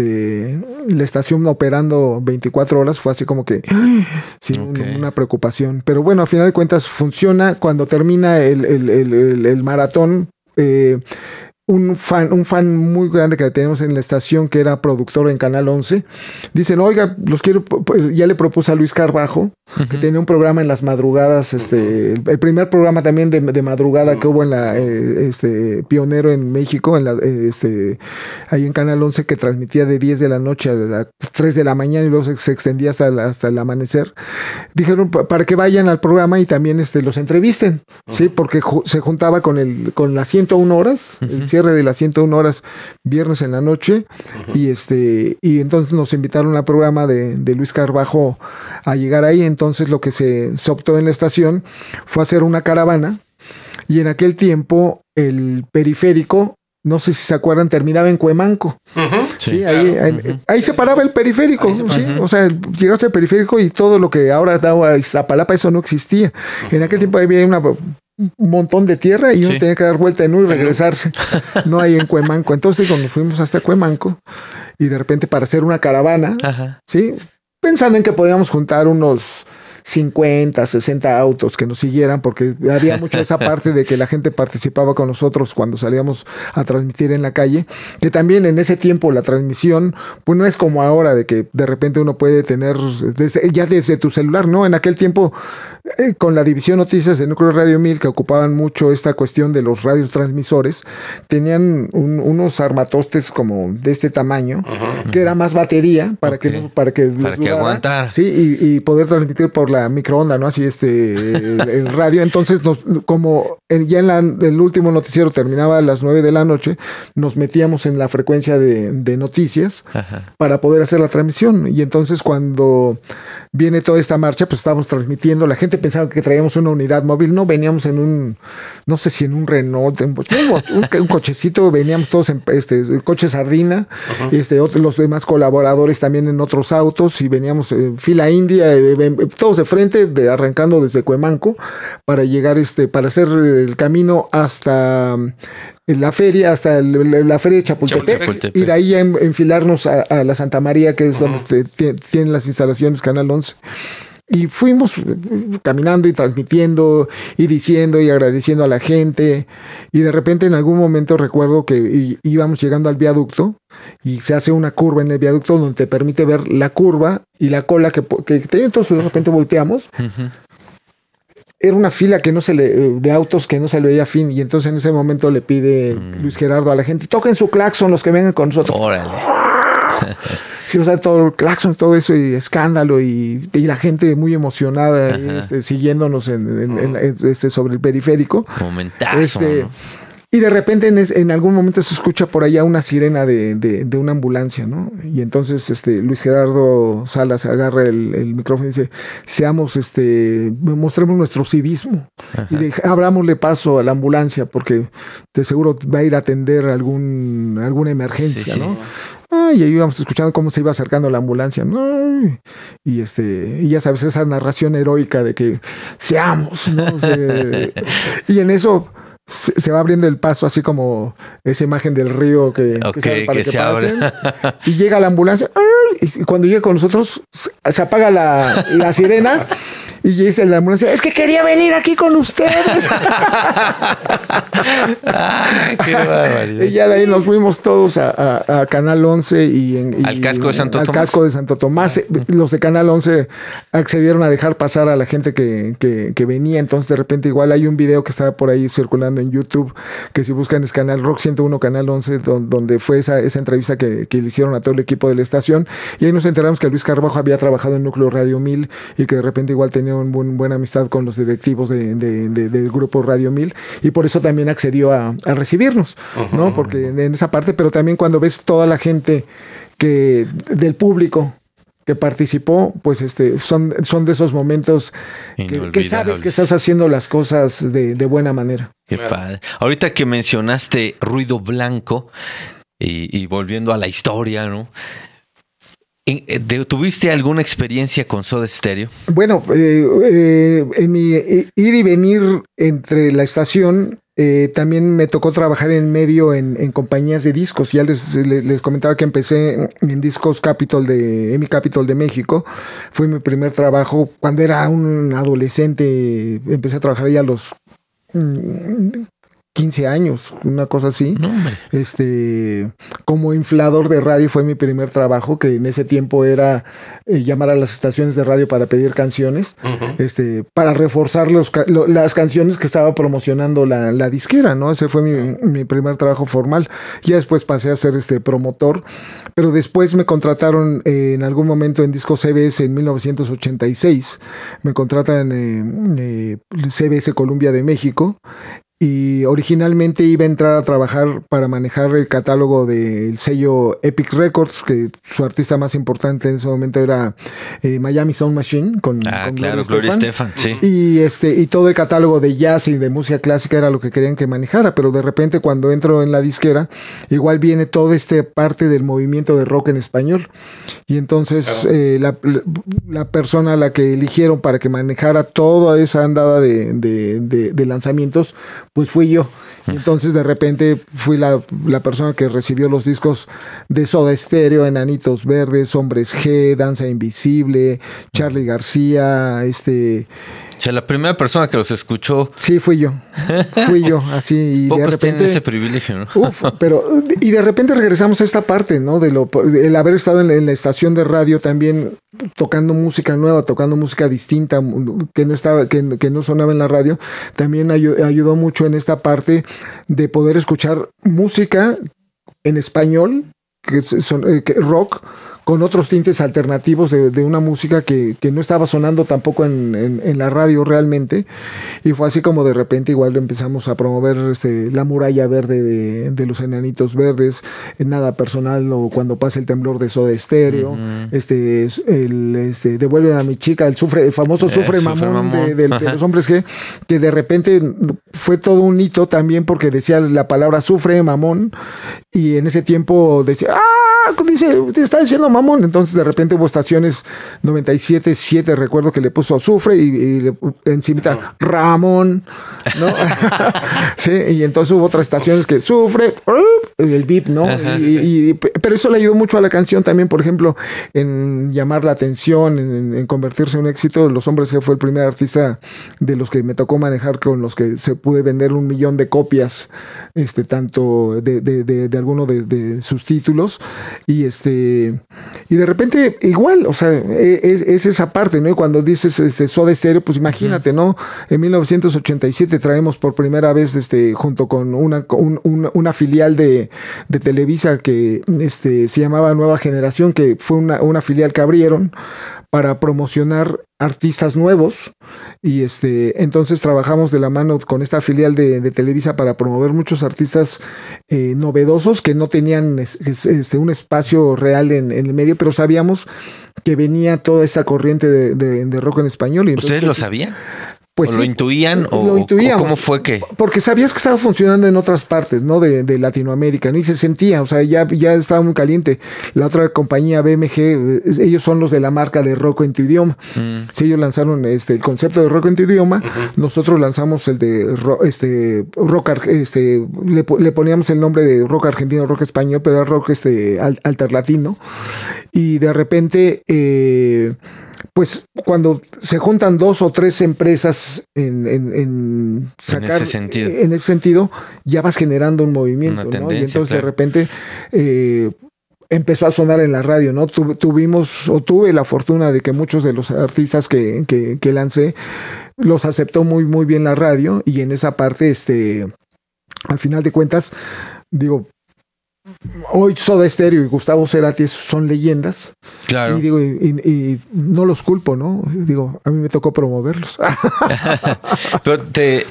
la estación operando 24 horas fue así como que una preocupación, pero bueno, a final de cuentas funciona. Cuando termina el maratón, un fan muy grande que tenemos en la estación, que era productor en Canal 11, dicen, oiga, ya le propuse a Luis Carbajo, que tenía un programa en las madrugadas, el primer programa también de madrugada que hubo en la pionero en México, ahí en Canal 11, que transmitía de 10 de la noche a 3 de la mañana y luego se extendía hasta el amanecer. Dijeron para que vayan al programa y también los entrevisten, ¿sí? Porque se juntaba con las 101 horas, el cierre de las 101 horas viernes en la noche, y entonces nos invitaron al programa de Luis Carbajo a llegar ahí. Entonces lo que se optó en la estación fue hacer una caravana, y en aquel tiempo el periférico, no sé si se acuerdan, terminaba en Cuemanco. Sí, ahí se paraba el periférico, ¿sí? O sea, llegaste al periférico y todo lo que ahora daba a Iztapalapa, eso no existía. En aquel tiempo había un montón de tierra y uno tenía que dar vuelta en uno y regresarse. No hay en Cuemanco. Entonces cuando fuimos hasta Cuemanco y de repente para hacer una caravana, ¿sí? Pensando en que podíamos juntar unos 50, 60 autos que nos siguieran, porque había mucho esa parte de que la gente participaba con nosotros cuando salíamos a transmitir en la calle, que también en ese tiempo la transmisión, pues no es como ahora, de que de repente uno puede tener desde tu celular, ¿no? En aquel tiempo, con la división noticias de Núcleo Radio 1000, que ocupaban mucho esta cuestión de los radios transmisores, tenían unos armatostes como de este tamaño, que era más batería para que aguantara. Sí, y poder transmitir por la microonda, ¿no? Así el radio. Entonces, como ya el último noticiero terminaba a las 9 de la noche, nos metíamos en la frecuencia de noticias para poder hacer la transmisión. Y entonces, cuando viene toda esta marcha, pues estábamos transmitiendo. La gente gente pensaba que traíamos una unidad móvil, no, veníamos en un, no sé si en un Renault, un cochecito, veníamos todos en coche sardina, los demás colaboradores también en otros autos, y veníamos en fila india, todos de frente, arrancando desde Cuemanco, para llegar, para hacer el camino hasta la feria, hasta la feria de Chapultepec, y de ahí enfilarnos a la Santa María, que es donde tienen las instalaciones Canal 11. Y fuimos caminando y transmitiendo y diciendo y agradeciendo a la gente, y de repente en algún momento recuerdo que íbamos llegando al viaducto y se hace una curva en el viaducto donde te permite ver la curva y la cola que entonces de repente volteamos. Era una fila que de autos que no se le veía fin, y entonces en ese momento le pide Luis Gerardo a la gente: toquen su claxon los que vengan con nosotros. Órale. Sí, o sea, todo el claxon, todo eso, y escándalo, y la gente muy emocionada, siguiéndonos sobre el periférico. Momentazo, ¿no? Y de repente en algún momento se escucha por allá una sirena de una ambulancia, ¿no? Y entonces Luis Gerardo Salas agarra el micrófono y dice: mostremos nuestro civismo. Ajá. Y abrámosle paso a la ambulancia, porque de seguro va a ir a atender alguna emergencia, sí, ¿no? Sí. Y ahí íbamos escuchando cómo se iba acercando la ambulancia, ¿no? Y ya sabes, esa narración heroica de que seamos, ¿no? Y en eso se va abriendo el paso, así como esa imagen del río que se pasen, y llega la ambulancia, y cuando llega con nosotros se apaga la sirena, y dice la ambulancia: es que quería venir aquí con ustedes. Qué barbaridad. Y ya de ahí nos fuimos todos a Canal 11 al casco de Santo Tomás. Al casco de Santo Tomás. Los de Canal 11 accedieron a dejar pasar a la gente que venía. Entonces de repente igual hay un video que estaba por ahí circulando en YouTube, que si buscan es Canal Rock 101, Canal 11, donde fue esa entrevista que le hicieron a todo el equipo de la estación, y ahí nos enteramos que Luis Carbajo había trabajado en Núcleo Radio 1000 y que de repente igual tenía buena amistad con los directivos del grupo Radio 1000, y por eso también accedió a recibirnos, ¿no? Porque en esa parte, pero también cuando ves toda la gente del público que participó, pues son de esos momentos que sabes que estás haciendo las cosas de buena manera. Qué padre. Ahorita que mencionaste Ruido Blanco y volviendo a la historia, ¿no? ¿Tuviste alguna experiencia con Soda Stereo? Bueno, en mi ir y venir entre la estación, también me tocó trabajar en medio en compañías de discos. Ya les comentaba que empecé en Discos Capitol EMI Capitol de México. Fue mi primer trabajo cuando era un adolescente. Empecé a trabajar ya a los 15 años, una cosa así. No, como inflador de radio fue mi primer trabajo, que en ese tiempo era llamar a las estaciones de radio para pedir canciones, para reforzar las canciones que estaba promocionando la disquera, ¿no? Ese fue mi primer trabajo formal. Ya después pasé a ser promotor, pero después me contrataron en algún momento en Discos CBS en 1986. Me contratan CBS Columbia de México. Y originalmente iba a entrar a trabajar para manejar el catálogo del sello Epic Records, que su artista más importante en ese momento era Miami Sound Machine con Gloria Estefan, sí. Y todo el catálogo de jazz y de música clásica era lo que querían que manejara, pero de repente cuando entro en la disquera, igual viene toda esta parte del movimiento de rock en español, y entonces la persona a la que eligieron para que manejara toda esa andada de lanzamientos, pues fui yo. Entonces de repente fui la persona que recibió los discos de Soda Stereo, Enanitos Verdes, Hombres G, Danza Invisible, Charly García, O sea, la primera persona que los escuchó. Sí, fui yo, así, y pocos de repente tienen ese privilegio, ¿no? Y de repente regresamos a esta parte, ¿no? El haber estado en la estación de radio también, tocando música nueva, tocando música distinta, que no sonaba en la radio, también ayudó mucho en esta parte de poder escuchar música en español, que rock, con otros tintes alternativos de una música que no estaba sonando tampoco en la radio realmente, y fue así como de repente igual empezamos a promover La Muralla Verde de los Enanitos Verdes, Nada Personal o Cuando Pase el Temblor de Soda Stereo, Devuelve a mi chica, el famoso Sufre Mamón de los Hombres G, que de repente fue todo un hito también porque decía la palabra Sufre Mamón, y en ese tiempo decía, dice, te está diciendo mamón. Entonces de repente hubo estaciones 97.7, recuerdo que le puso Sufre y encimita Ramón, ¿no? Sí, y entonces hubo otras estaciones que Sufre, el beat, ¿no? Pero eso le ayudó mucho a la canción también, por ejemplo, en llamar la atención, en convertirse en un éxito. Los Hombres G fue el primer artista de los que me tocó manejar, con los que se pude vender 1 millón de copias, tanto de alguno de sus títulos. Y de repente igual, o sea, es esa parte, ¿no? Y cuando dices Soda Stereo, pues imagínate, ¿no? En 1987 traemos por primera vez junto con una filial de Televisa que se llamaba Nueva Generación, que fue una filial que abrieron para promocionar artistas nuevos, y entonces trabajamos de la mano con esta filial de Televisa para promover muchos artistas novedosos que no tenían un espacio real en el medio, pero sabíamos que venía toda esta corriente de rock en español. Y entonces, ¿ustedes lo sabían? Pues ¿O lo intuían? Lo intuíamos. ¿O cómo fue que? Porque sabías que estaba funcionando en otras partes, ¿no? De Latinoamérica, ¿no? Y se sentía, o sea, ya estaba muy caliente. La otra compañía, BMG, ellos son los de la marca de Rock en tu Idioma. Sí, ellos lanzaron el concepto de Rock en tu Idioma. Nosotros lanzamos el de rock, le poníamos el nombre de rock argentino, rock español, pero era rock alterlatino. Y de repente, pues cuando se juntan 2 o 3 empresas en sacar en ese sentido, ya vas generando un movimiento, ¿no? Y entonces de repente empezó a sonar en la radio, ¿no? Tuve la fortuna de que muchos de los artistas que lancé los aceptó muy, muy bien la radio, y en esa parte, al final de cuentas, digo, hoy Soda Stereo y Gustavo Cerati son leyendas. Claro. Y digo, y no los culpo, ¿no? Digo, a mí me tocó promoverlos. Pero te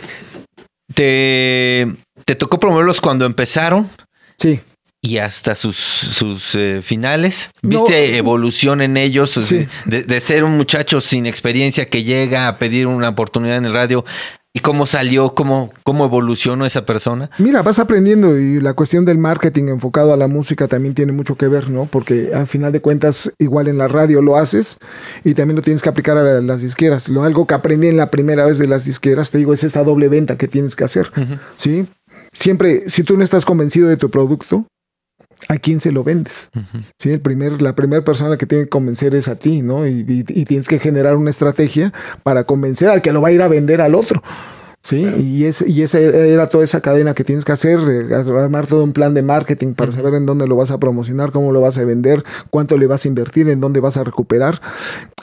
tocó promoverlos cuando empezaron. Sí. Y hasta sus finales. ¿Viste evolución en ellos? Sí. De ser un muchacho sin experiencia que llega a pedir una oportunidad en el radio. ¿Y cómo salió? ¿Cómo evolucionó esa persona? Mira, vas aprendiendo, y la cuestión del marketing enfocado a la música también tiene mucho que ver, ¿no? Porque al final de cuentas, igual en la radio lo haces y también lo tienes que aplicar a las disqueras. Algo que aprendí en la primera vez de las disqueras, te digo, es esa doble venta que tienes que hacer, ¿sí? Siempre, si tú no estás convencido de tu producto, ¿a quién se lo vendes? ¿Sí? La primera persona que tiene que convencer es a ti, ¿no? Y tienes que generar una estrategia para convencer al que lo va a ir a vender al otro. Sí, claro. Y esa era toda esa cadena que tienes que hacer, armar todo un plan de marketing para saber en dónde lo vas a promocionar, cómo lo vas a vender, cuánto le vas a invertir, en dónde vas a recuperar.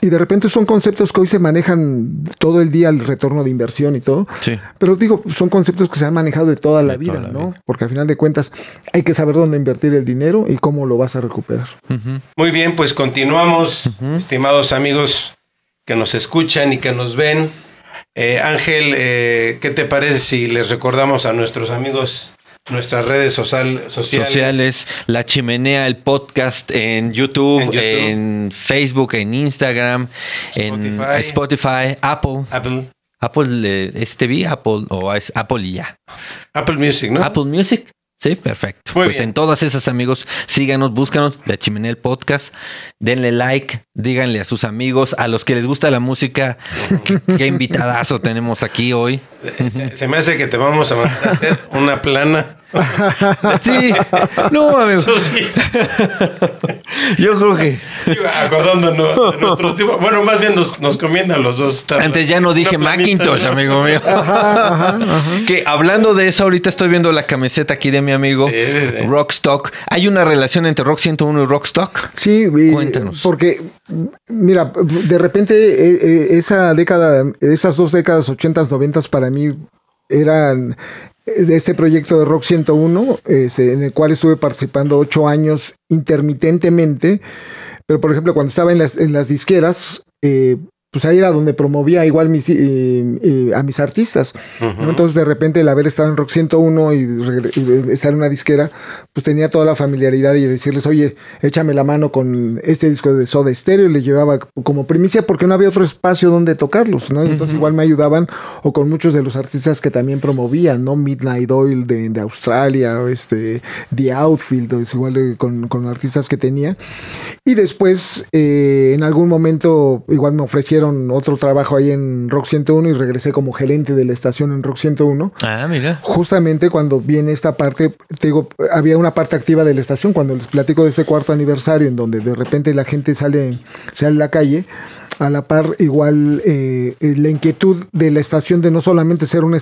Y de repente son conceptos que hoy se manejan todo el día, el retorno de inversión y todo. Sí. Pero digo, son conceptos que se han manejado de toda la vida, ¿no? Porque al final de cuentas hay que saber dónde invertir el dinero y cómo lo vas a recuperar. Muy bien, pues continuamos, estimados amigos que nos escuchan y que nos ven. Ángel, ¿qué te parece si les recordamos a nuestros amigos nuestras redes sociales? La Chimenea, el podcast en YouTube, en Facebook, en Instagram, en Spotify, Apple, Apple o es Apple y ya. Apple Music, ¿no? Apple Music. Sí, perfecto. Muy pues bien. En todas esas, amigos, síganos, búscanos, La Chimenea, el podcast, denle like, díganle a sus amigos, a los que les gusta la música, qué invitadazo tenemos aquí hoy. Se me hace que te vamos a mandar a hacer una plana. Sí, no, amigo. Sí. Yo creo que acordándonos de nuestros tipos. Bueno, más bien nos conviene a los dos. Antes ya no dije Macintosh, ¿no? Amigo mío. Ajá. Que hablando de eso, ahorita estoy viendo la camiseta aquí de mi amigo Rockstock. ¿Hay una relación entre Rock 101 y Rockstock? Sí, cuéntanos. Porque, mira, de repente esas 2 décadas, 80s, 90s, para mí eran de este proyecto de Rock 101, en el cual estuve participando 8 años intermitentemente, pero por ejemplo, cuando estaba en las disqueras, pues ahí era donde promovía igual a mis artistas, ¿no? Entonces de repente el haber estado en Rock 101 y estar en una disquera, pues tenía toda la familiaridad y decirles, oye, échame la mano con este disco de Soda Stereo, y les llevaba como primicia porque no había otro espacio donde tocarlos, ¿no? Y entonces igual me ayudaban, o con muchos de los artistas que también promovían, ¿no? Midnight Oil de Australia, o The Outfield, es igual con artistas que tenía. Y después, en algún momento, igual me ofrecieron otro trabajo ahí en Rock 101 y regresé como gerente de la estación en Rock 101. Ah, mira. Justamente cuando viene esta parte, te digo, había una parte activa de la estación, cuando les platico de ese 4º aniversario, en donde de repente la gente sale a la calle. A la par, igual la inquietud de la estación de no solamente ser una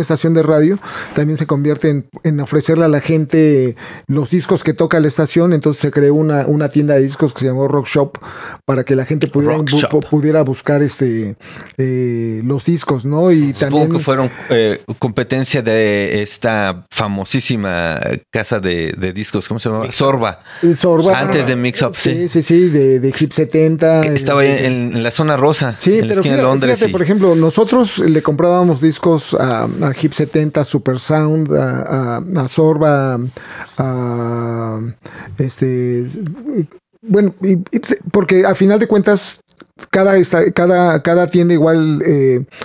estación de radio, también se convierte en ofrecerle a la gente los discos que toca la estación. Entonces se creó una tienda de discos que se llamó Rock Shop, para que la gente pudiera buscar los discos, ¿no? Y supongo también que fueron competencia de esta famosísima casa de discos, ¿cómo se llamaba? Sorba. Antes de Mix Up, sí. Sí, de Hip 70. Que estaba en la zona rosa, sí, en la esquina de Londres. Fíjate, por ejemplo, nosotros le comprábamos discos a Hip 70, Super Sound, a Sorba, bueno, porque a final de cuentas cada tienda igual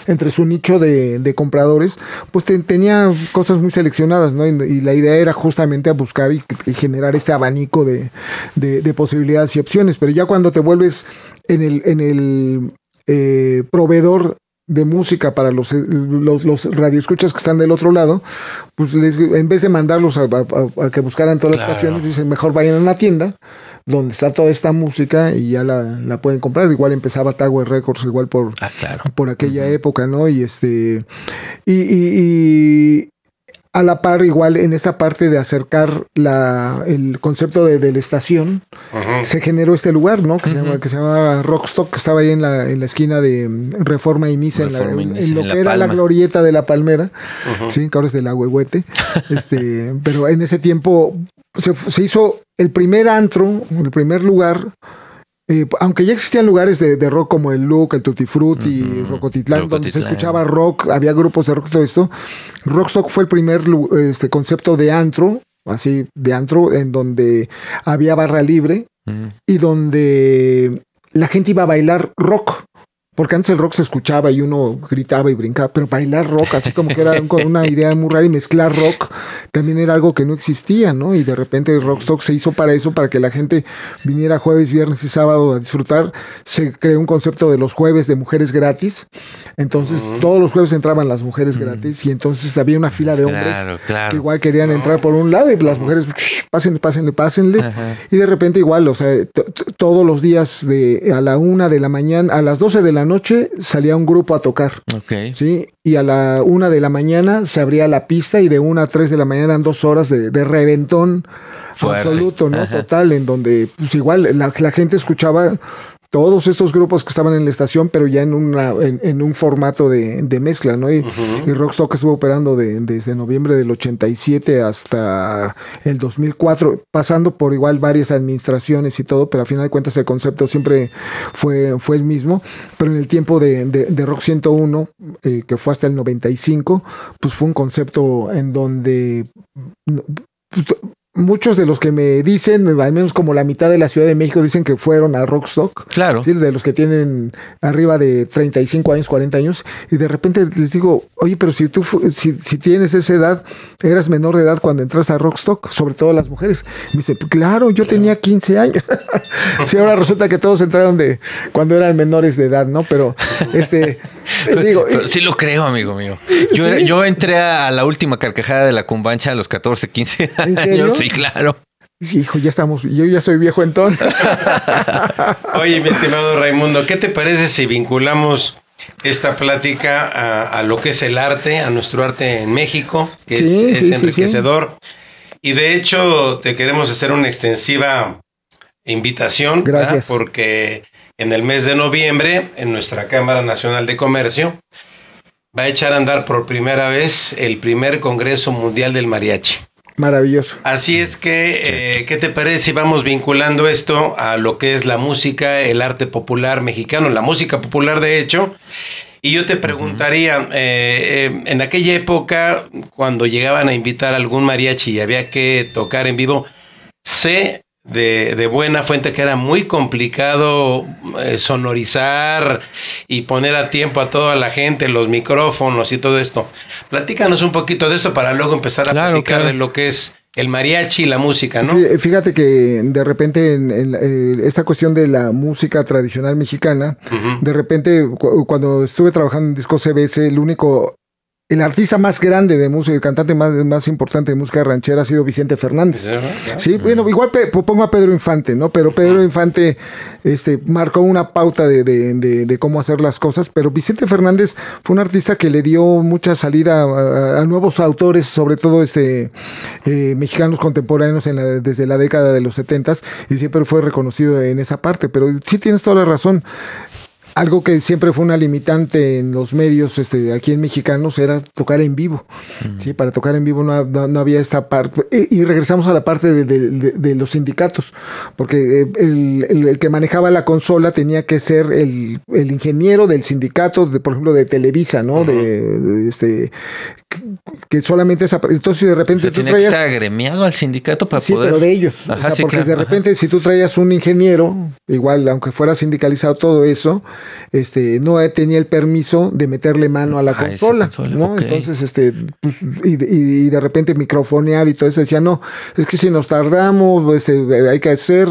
entre su nicho de compradores, pues tenía cosas muy seleccionadas, ¿no? Y la idea era justamente a buscar y generar ese abanico de posibilidades y opciones. Pero ya cuando te vuelves en el proveedor de música para los radioescuchas que están del otro lado, pues en vez de mandarlos a que buscaran todas las estaciones, dicen mejor vayan a una tienda donde está toda esta música y ya la pueden comprar. Igual empezaba Tower Records igual por aquella época, ¿no? Y a la par, igual en esa parte de acercar el concepto de la estación, se generó este lugar, ¿no? Que se llama Rockstock, que estaba ahí en la esquina de Reforma y Misa, en lo que era la glorieta de la Palmera, sí, que ahora es de la Huehuete. Pero en ese tiempo se hizo el primer antro, el primer lugar. Aunque ya existían lugares de rock como el Look, el Tutti Frutti, Rocotitlán, donde se escuchaba rock, había grupos de rock, todo esto. Rockstock fue el primer concepto de antro, así de antro, en donde había barra libre y donde la gente iba a bailar rock. Porque antes el rock se escuchaba y uno gritaba y brincaba, pero bailar rock, así como que era una idea muy rara, y mezclar rock también era algo que no existía, ¿no? Y de repente el Rockstock se hizo para eso, para que la gente viniera jueves, viernes y sábado a disfrutar. Se creó un concepto de los jueves de mujeres gratis. Entonces todos los jueves entraban las mujeres gratis, y entonces había una fila de hombres que igual querían entrar por un lado, y las mujeres, pásenle. Y de repente igual, o sea, todos los días a la 1 de la mañana, a las 12 de la noche salía un grupo a tocar. ¿Sí? Y a la 1 de la mañana se abría la pista, y de 1 a 3 de la mañana eran 2 horas de reventón absoluto, ¿no? Total, en donde pues igual la gente escuchaba todos estos grupos que estaban en la estación, pero ya en un formato de mezcla, ¿no? Y Rockstock estuvo operando desde noviembre del 87 hasta el 2004, pasando por igual varias administraciones y todo, pero a final de cuentas el concepto siempre fue el mismo. Pero en el tiempo de Rock 101, que fue hasta el 95, pues fue un concepto en donde muchos de los que me dicen, al menos como la mitad de la Ciudad de México, dicen que fueron a Rockstock. Claro. ¿Sí? De los que tienen arriba de 35 años, 40 años. Y de repente les digo, oye, pero si tienes esa edad, eras menor de edad cuando entras a Rockstock, sobre todo las mujeres. Me dice, claro, yo tenía 15 años. Sí, ahora resulta que todos entraron cuando eran menores de edad, ¿no? Pero, digo... Pero sí lo creo, amigo mío. Yo entré a la última carcajada de la Cumbancha a los 14, 15 años. ¿En serio? Sí, claro. Sí, hijo, yo ya soy viejo entonces. Oye, mi estimado Raimundo, ¿qué te parece si vinculamos esta plática a lo que es el arte, a nuestro arte en México, que es enriquecedor? Y de hecho, te queremos hacer una extensiva invitación. Gracias. ¿Verdad? Porque en el mes de noviembre, en nuestra Cámara Nacional de Comercio, va a echar a andar por primera vez el primer Congreso Mundial del Mariachi. Maravilloso. Así es que, ¿qué te parece si vamos vinculando esto a lo que es la música, el arte popular mexicano, la música popular de hecho? Y yo te preguntaría, en aquella época, cuando llegaban a invitar a algún mariachi y había que tocar en vivo, sé de buena fuente que era muy complicado sonorizar y poner a tiempo a toda la gente, los micrófonos y todo esto. Platícanos un poquito de esto para luego empezar a platicar de lo que es el mariachi y la música, ¿no? Fíjate que de repente en esta cuestión de la música tradicional mexicana, de repente cuando estuve trabajando en Disco CBS, el artista más grande de música, el cantante más importante de música ranchera ha sido Vicente Fernández. Sí, bueno, igual pongo a Pedro Infante, ¿no? Pero Pedro Infante marcó una pauta de cómo hacer las cosas, pero Vicente Fernández fue un artista que le dio mucha salida a nuevos autores, sobre todo mexicanos contemporáneos desde la década de los 70s, y siempre fue reconocido en esa parte. Pero sí tienes toda la razón. Algo que siempre fue una limitante en los medios aquí en Mexicanos era tocar en vivo. Sí, para tocar en vivo no había esta parte. Y regresamos a la parte de los sindicatos, porque el que manejaba la consola tenía que ser el ingeniero del sindicato, por ejemplo, de Televisa, ¿no? Que solamente esa. Entonces, de repente tú traías. Que estar agremiado al sindicato para poder. Sí, pero de ellos. Ajá, porque claro, de repente, si tú traías un ingeniero, igual, aunque fuera sindicalizado todo eso, no tenía el permiso de meterle mano a la consola, ¿no? Okay. Entonces, pues, y de repente microfonear y todo eso, decía, no, es que si nos tardamos, hay que hacer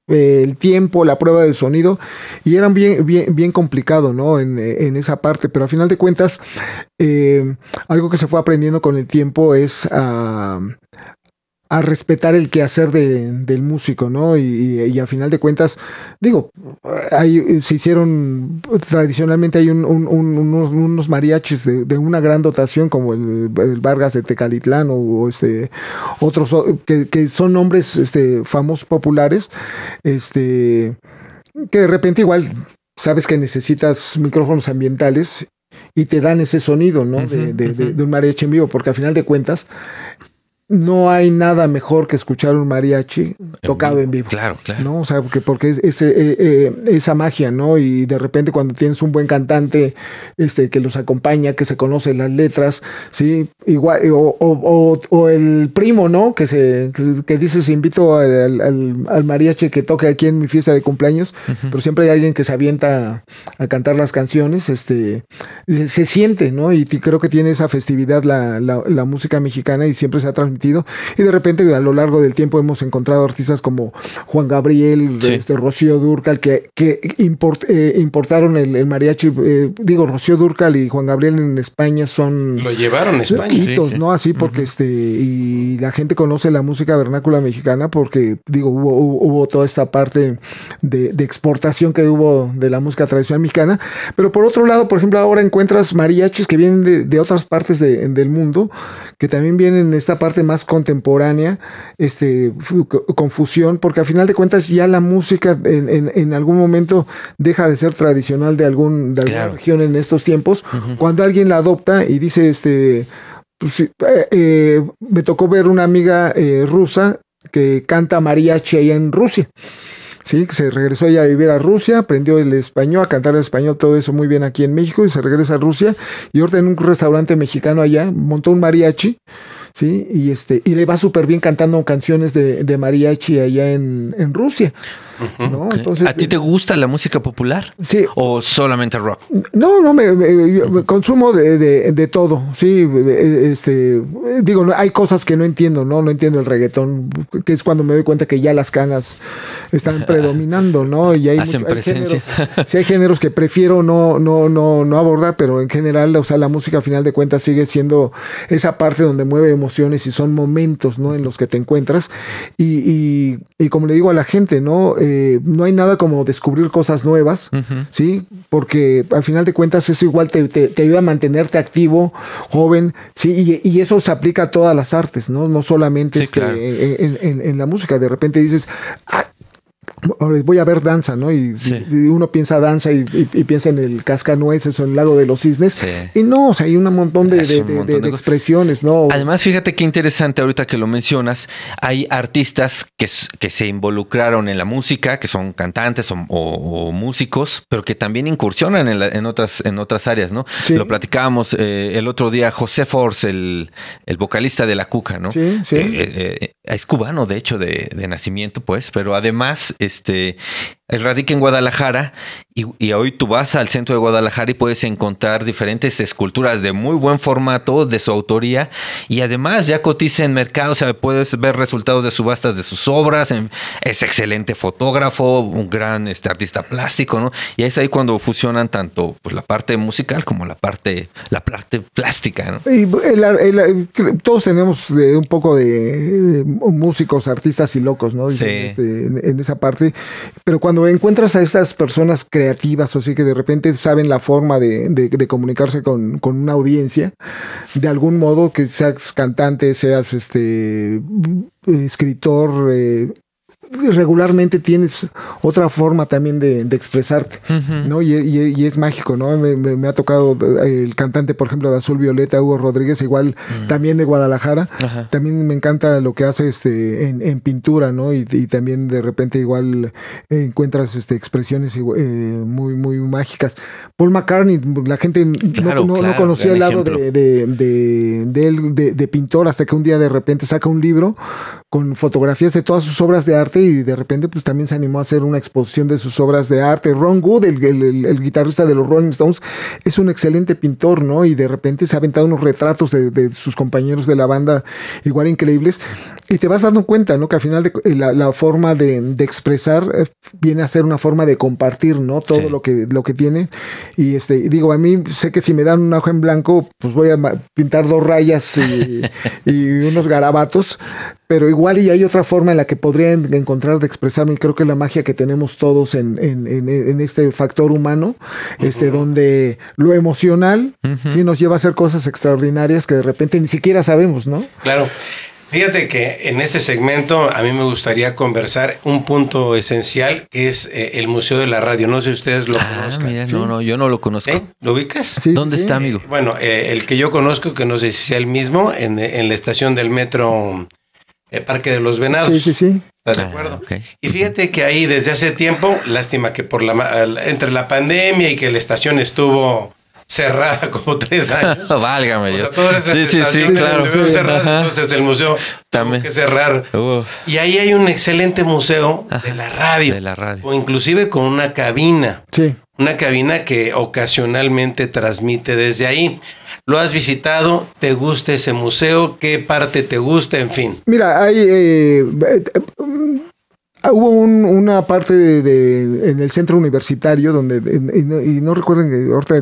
el tiempo, la prueba de sonido, y eran bien complicado, ¿no? En esa parte, pero al final de cuentas, algo que se fue aprendiendo con el tiempo es a respetar el quehacer del músico, ¿no? Y a final de cuentas, digo, se hicieron, tradicionalmente hay unos mariachis de una gran dotación, como el Vargas de Tecalitlán o otros que son nombres famosos, populares, que de repente igual sabes que necesitas micrófonos ambientales y te dan ese sonido, ¿no? De un mariachi en vivo, porque al final de cuentas no hay nada mejor que escuchar un mariachi tocado en vivo. Claro. ¿No? O sea, porque es esa magia, ¿no? Y de repente cuando tienes un buen cantante que los acompaña, que se conoce las letras, ¿sí? Igual, o el primo, ¿no? Que dices, invito al mariachi que toque aquí en mi fiesta de cumpleaños, pero siempre hay alguien que se avienta a cantar las canciones, se siente, ¿no? Y creo que tiene esa festividad la música mexicana y siempre se ha transmitido. Y de repente a lo largo del tiempo hemos encontrado artistas como Juan Gabriel, Rocío Dúrcal, que importaron el mariachi. Rocío Dúrcal y Juan Gabriel en España son... Lo llevaron a España. Hitos, ¿no? Así porque y la gente conoce la música vernácula mexicana porque, hubo toda esta parte de exportación que hubo de la música tradicional mexicana. Pero por otro lado, por ejemplo, ahora encuentras mariachis que vienen de otras partes del mundo, que también vienen en esta parte más contemporánea, con fusión, porque al final de cuentas ya la música en algún momento deja de ser tradicional de alguna región en estos tiempos, cuando alguien la adopta y dice, me tocó ver una amiga rusa que canta mariachi allá en Rusia. Sí, se regresó ella a vivir a Rusia, aprendió el español, a cantar el español, todo eso muy bien aquí en México, y se regresa a Rusia, y ahorita en un restaurante mexicano allá, montó un mariachi, ¿sí? Y le va súper bien cantando canciones de mariachi allá en Rusia, ¿no? Okay. Entonces, ¿a ti te gusta la música popular? Sí. ¿O solamente rock? No, me consumo de todo, sí. Hay cosas que no entiendo, ¿no? No entiendo el reggaetón, que es cuando me doy cuenta que ya las canas están predominando, ¿no? Y hay presencia. Hay géneros que prefiero no abordar, pero en general, o sea, la música a final de cuentas sigue siendo esa parte donde mueve emociones y son momentos, ¿no? En los que te encuentras. Y como le digo a la gente, ¿no? No hay nada como descubrir cosas nuevas, ¿sí? Porque al final de cuentas eso igual te ayuda a mantenerte activo, joven, ¿sí? Y eso se aplica a todas las artes, ¿no? No solamente claro. en la música. De repente dices, voy a ver danza, ¿no? Y uno piensa danza y piensa en el Cascanueces o en el Lago de los Cisnes. Sí. Y no, o sea, hay un montón de expresiones, ¿no? Además, fíjate qué interesante ahorita que lo mencionas. Hay artistas que se involucraron en la música, que son cantantes o músicos, pero que también incursionan en otras áreas, ¿no? Sí. Lo platicábamos el otro día, José Force, el vocalista de La Cuca, ¿no? Sí, sí. Es cubano, de hecho, de nacimiento, pues, pero además, él radica en Guadalajara y hoy tú vas al centro de Guadalajara y puedes encontrar diferentes esculturas de muy buen formato, de su autoría, y además ya cotiza en mercado, o sea, puedes ver resultados de subastas de sus obras, es excelente fotógrafo, un gran artista plástico, ¿no? Y es ahí cuando fusionan tanto pues, la parte musical como la parte plástica, ¿no? Y todos tenemos un poco de músicos, artistas y locos, ¿no? Dicen, sí. En esa parte, pero cuando encuentras a estas personas creativas o así que de repente saben la forma de comunicarse con una audiencia, de algún modo, que seas cantante, seas escritor, regularmente tienes otra forma también de expresarte, ¿no? Y es mágico, ¿no? Me ha tocado el cantante, por ejemplo, de Azul Violeta, Hugo Rodríguez, igual también de Guadalajara. Ajá. También me encanta lo que hace en pintura, ¿no? Y también de repente igual encuentras expresiones muy, muy mágicas. Paul McCartney, la gente no conocía el lado de él, de pintor, hasta que un día de repente saca un libro con fotografías de todas sus obras de arte y de repente pues también se animó a hacer una exposición de sus obras de arte. Ron Wood, el guitarrista de los Rolling Stones, es un excelente pintor, ¿no? Y de repente se ha aventado unos retratos de sus compañeros de la banda igual increíbles y te vas dando cuenta, ¿no? Que al final la forma de expresar viene a ser una forma de compartir, ¿no? Todo sí. lo que tiene y digo, a mí sé que si me dan una hoja en blanco pues voy a pintar 2 rayas y unos garabatos, pero igual y hay otra forma en la que podría encontrar de expresarme, y creo que la magia que tenemos todos en este factor humano, donde lo emocional sí nos lleva a hacer cosas extraordinarias que de repente ni siquiera sabemos, ¿no? Claro. Fíjate que en este segmento a mí me gustaría conversar un punto esencial que es el Museo de la Radio. No sé si ustedes lo conozcan. Mira, ¿sí? No, yo no lo conozco. ¿Lo ubicas? Sí, ¿dónde está, amigo? Bueno, el que yo conozco, que no sé si sea el mismo, en la estación del metro Parque de los Venados. Sí. ¿Estás de acuerdo? Okay. Y fíjate que ahí desde hace tiempo, lástima que entre la pandemia y que la estación estuvo cerrada como 3 años. Válgame Dios. Sí, claro. Entonces el museo también tuvo que cerrar. Y ahí hay un excelente museo de la radio. O inclusive con una cabina. Sí. Una cabina que ocasionalmente transmite desde ahí. ¿Lo has visitado? ¿Te gusta ese museo? ¿Qué parte te gusta? En fin. Mira, hubo una parte en el centro universitario donde, y no recuerden ahorita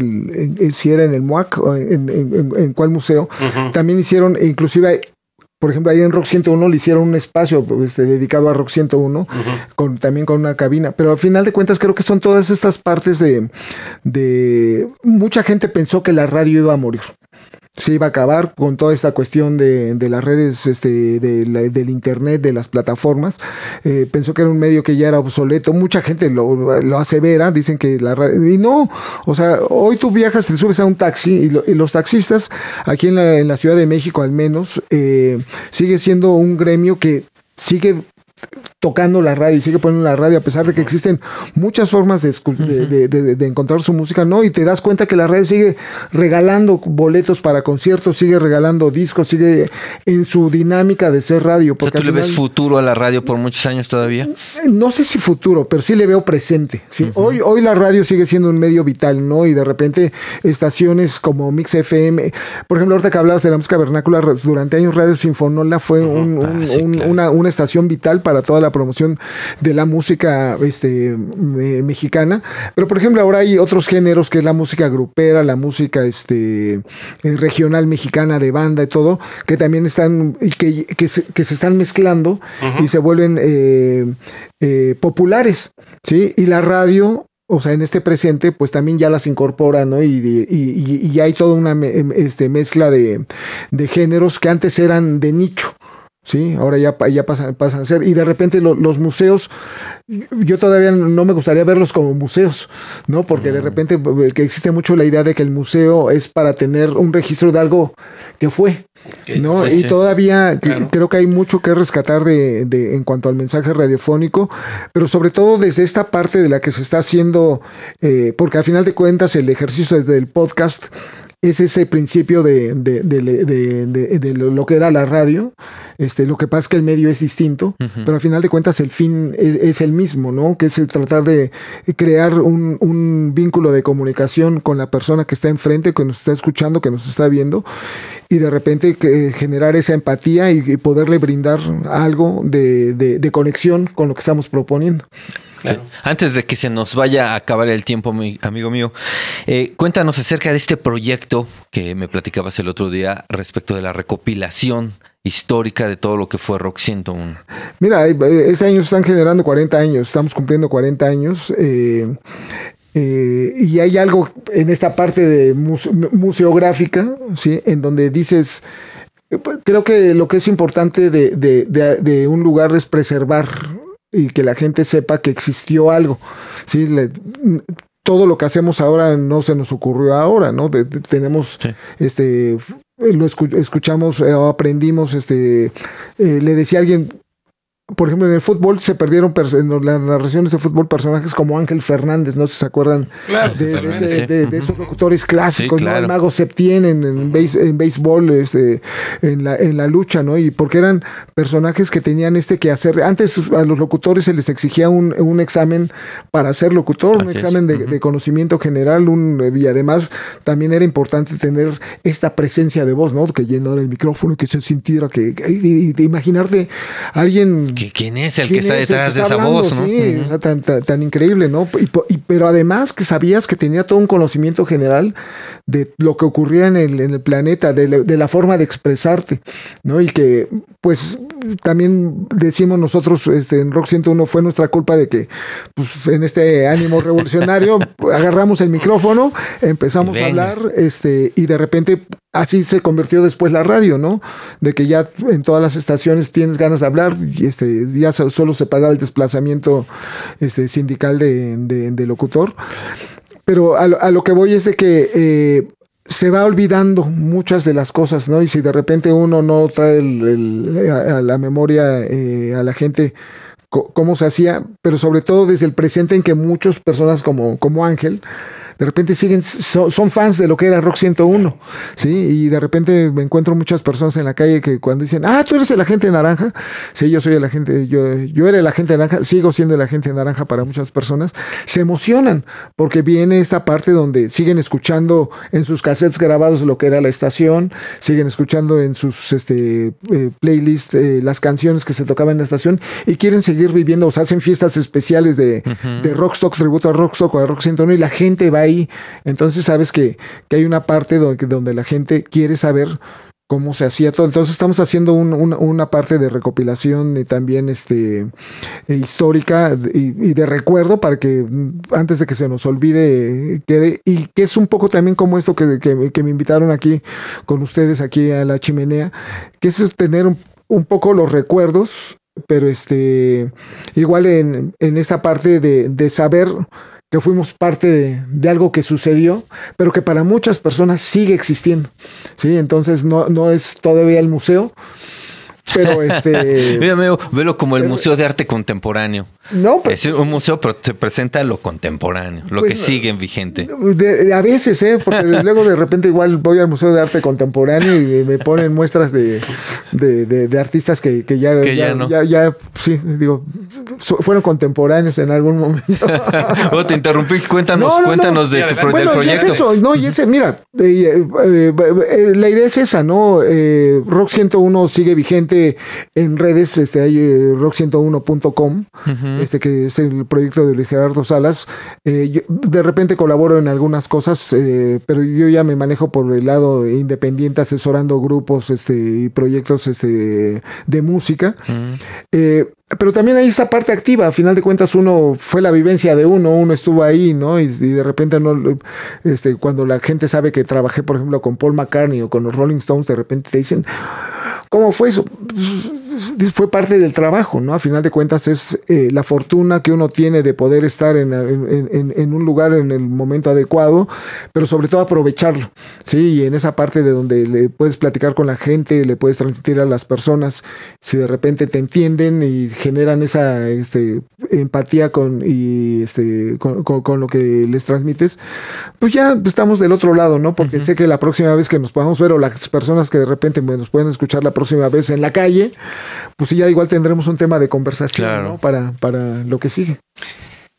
si era en el MUAC o en cuál museo, también hicieron, inclusive, por ejemplo, ahí en Rock 101 le hicieron un espacio dedicado a Rock 101, también con una cabina, pero al final de cuentas creo que son todas estas partes de mucha gente pensó que la radio iba a morir. Se iba a acabar con toda esta cuestión de las redes, del internet, de las plataformas. Pensó que era un medio que ya era obsoleto. Mucha gente lo asevera, dicen que la radio... Y no, o sea, hoy tú viajas, te subes a un taxi y los taxistas, aquí en la Ciudad de México al menos, sigue siendo un gremio que sigue tocando la radio y sigue poniendo la radio a pesar de que existen muchas formas de encontrar su música, ¿no? Y te das cuenta que la radio sigue regalando boletos para conciertos, sigue regalando discos, sigue en su dinámica de ser radio. Porque ¿tú le ves futuro a la radio por muchos años todavía? No sé si futuro, pero sí le veo presente, ¿sí? Hoy la radio sigue siendo un medio vital, ¿no? Y de repente estaciones como Mix FM, por ejemplo, ahorita que hablabas de la música vernácula, durante años Radio Sinfonola fue una estación vital para toda la promoción de la música mexicana, pero por ejemplo ahora hay otros géneros que es la música grupera, la música regional mexicana de banda y todo, que también están y que se están mezclando y se vuelven populares, ¿sí? Y la radio, o sea, en este presente, pues también ya las incorpora, ¿no? Y hay toda una mezcla de géneros que antes eran de nicho, Sí, ahora ya pasan a ser. Y de repente los museos, yo todavía no me gustaría verlos como museos, ¿no? Porque de repente que existe mucho la idea de que el museo es para tener un registro de algo que fue, ¿no? Sí, y sí. todavía Claro. creo que hay mucho que rescatar en cuanto al mensaje radiofónico, pero sobre todo desde esta parte de la que se está haciendo, porque al final de cuentas el ejercicio del podcast es ese principio de lo que era la radio. Lo que pasa es que el medio es distinto, pero al final de cuentas el fin es el mismo, ¿no? Que es tratar de crear un vínculo de comunicación con la persona que está enfrente, que nos está escuchando, que nos está viendo, y de repente generar esa empatía y poderle brindar algo de conexión con lo que estamos proponiendo. Claro. Antes de que se nos vaya a acabar el tiempo, amigo mío, cuéntanos acerca de este proyecto que me platicabas el otro día respecto de la recopilación histórica de todo lo que fue Rock 101. Mira, este año se están generando 40 años, estamos cumpliendo 40 años. Y hay algo en esta parte de museográfica, ¿sí? En donde dices, creo que lo que es importante de un lugar es preservar y que la gente sepa que existió algo, ¿sí? Todo lo que hacemos ahora no se nos ocurrió ahora, ¿no? Tenemos, Sí. escuchamos, aprendimos, le decía a alguien, por ejemplo, en el fútbol se perdieron en las narraciones de fútbol personajes como Ángel Fernández, no sé si se acuerdan Claro, de totalmente. esos locutores clásicos, Sí, claro. ¿no? El Mago Septién en béisbol, en la lucha, ¿no? Y porque eran personajes que tenían que hacer. Antes a los locutores se les exigía un examen para ser locutor, un Así es. examen de conocimiento general, y además también era importante tener esta presencia de voz, ¿no? Que llenara el micrófono y que se sintiera y de imaginarte a alguien. ¿Quién es el que ¿Quién está es el detrás que de está esa hablando? voz, no? Sí, o sea, tan increíble, ¿no? Pero además que sabías que tenía todo un conocimiento general de lo que ocurría en el planeta, de la forma de expresarte, ¿no? Y que, pues, también decimos nosotros en Rock 101 fue nuestra culpa de que, pues, en este ánimo revolucionario, agarramos el micrófono, empezamos a hablar, y de repente así se convirtió después la radio, ¿no? De que ya en todas las estaciones tienes ganas de hablar y ya solo se pagaba el desplazamiento sindical de locutor. Pero a lo que voy es de que se va olvidando muchas de las cosas, ¿no? Y si de repente uno no trae a la memoria a la gente cómo se hacía, pero sobre todo desde el presente en que muchas personas como Ángel de repente son fans de lo que era Rock 101, ¿sí? Y de repente me encuentro muchas personas en la calle que cuando dicen, tú eres el agente naranja. Sí, yo soy el agente, yo era el agente naranja, sigo siendo el agente naranja para muchas personas. Se emocionan porque viene esta parte donde siguen escuchando en sus cassettes grabados lo que era la estación, siguen escuchando en sus playlists las canciones que se tocaban en la estación y quieren seguir viviendo, o sea, hacen fiestas especiales de Rockstock, tributo a Rockstock o a Rock 101 y la gente va ahí. Entonces sabes que hay una parte donde la gente quiere saber cómo se hacía todo. Entonces estamos haciendo una parte de recopilación y también histórica y de recuerdo para que antes de que se nos olvide quede, y que es un poco también como esto que me invitaron aquí con ustedes aquí a la chimenea, que es tener un poco los recuerdos, pero igual en esa parte de saber que fuimos parte de algo que sucedió, pero que para muchas personas sigue existiendo, ¿sí? Entonces no es todavía el museo, pero Mira, amigo, velo como el Museo de Arte Contemporáneo. No, pero, Es un museo, pero te presenta lo contemporáneo, lo pues, que sigue en vigente. a veces, porque luego de repente igual voy al Museo de Arte Contemporáneo y me ponen muestras de artistas que ya sí, digo, fueron contemporáneos en algún momento. Te interrumpí, cuéntanos del proyecto. Y es eso, no, y ese, mira, la idea es esa, ¿no? Rock 101 sigue vigente en redes, hay rock101.com, que es el proyecto de Luis Gerardo Salas. Yo de repente colaboro en algunas cosas, pero yo ya me manejo por el lado independiente, asesorando grupos y proyectos de música. Pero también hay esta parte activa. A final de cuentas, fue la vivencia de uno estuvo ahí, ¿no? Y de repente cuando la gente sabe que trabajé, por ejemplo, con Paul McCartney o con los Rolling Stones, de repente te dicen, ¿cómo fue eso? fue parte del trabajo, ¿no? A final de cuentas es la fortuna que uno tiene de poder estar en un lugar en el momento adecuado, pero sobre todo aprovecharlo, ¿sí? Y en esa parte de donde le puedes platicar con la gente, le puedes transmitir a las personas, si de repente te entienden y generan esa empatía con lo que les transmites, pues ya estamos del otro lado, ¿no? Porque sé que la próxima vez que nos podamos ver, o las personas que de repente nos pueden escuchar la próxima vez en la calle, pues sí, ya igual tendremos un tema de conversación, claro, ¿no? Para lo que sigue.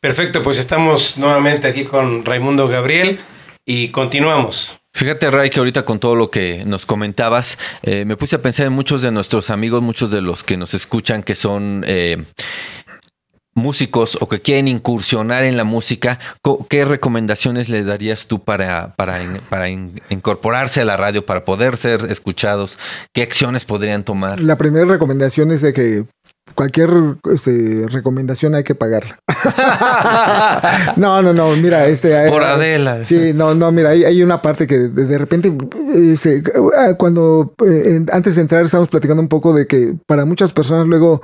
Perfecto, pues estamos nuevamente aquí con Raimundo Gabriel y continuamos. Fíjate, Ray, que ahorita con todo lo que nos comentabas, me puse a pensar en muchos de nuestros amigos, muchos de los que nos escuchan que son músicos o que quieren incursionar en la música. ¿Qué recomendaciones le darías tú para incorporarse a la radio, para poder ser escuchados? ¿Qué acciones podrían tomar? La primera recomendación es de que cualquier recomendación hay que pagarla. No, mira, por Adela. Sí, no, mira, hay una parte que de repente, cuando antes de entrar estábamos platicando un poco de que para muchas personas luego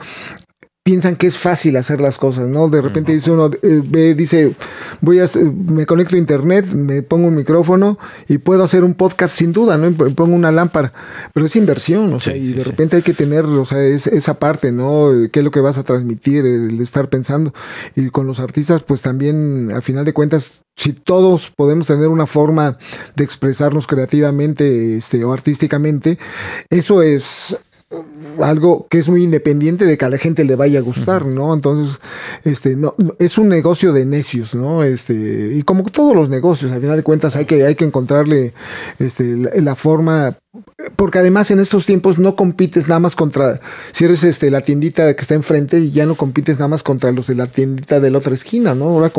piensan que es fácil hacer las cosas, ¿no? De repente dice uno, dice, me conecto a internet, me pongo un micrófono y puedo hacer un podcast sin duda, ¿no? Pongo una lámpara, pero es inversión, o sea, y de repente hay que tener, o sea, esa parte, ¿no? ¿Qué es lo que vas a transmitir? El estar pensando. Y con los artistas, pues también, a final de cuentas, si todos podemos tener una forma de expresarnos creativamente, o artísticamente, eso es algo que es muy independiente de que a la gente le vaya a gustar, ¿no? Entonces, no, es un negocio de necios, ¿no? Y como todos los negocios, al final de cuentas hay que encontrarle la forma, porque además en estos tiempos no compites nada más contra, si eres la tiendita que está enfrente, ya no compites nada más contra los de la tiendita de la otra esquina, ¿no? Ahora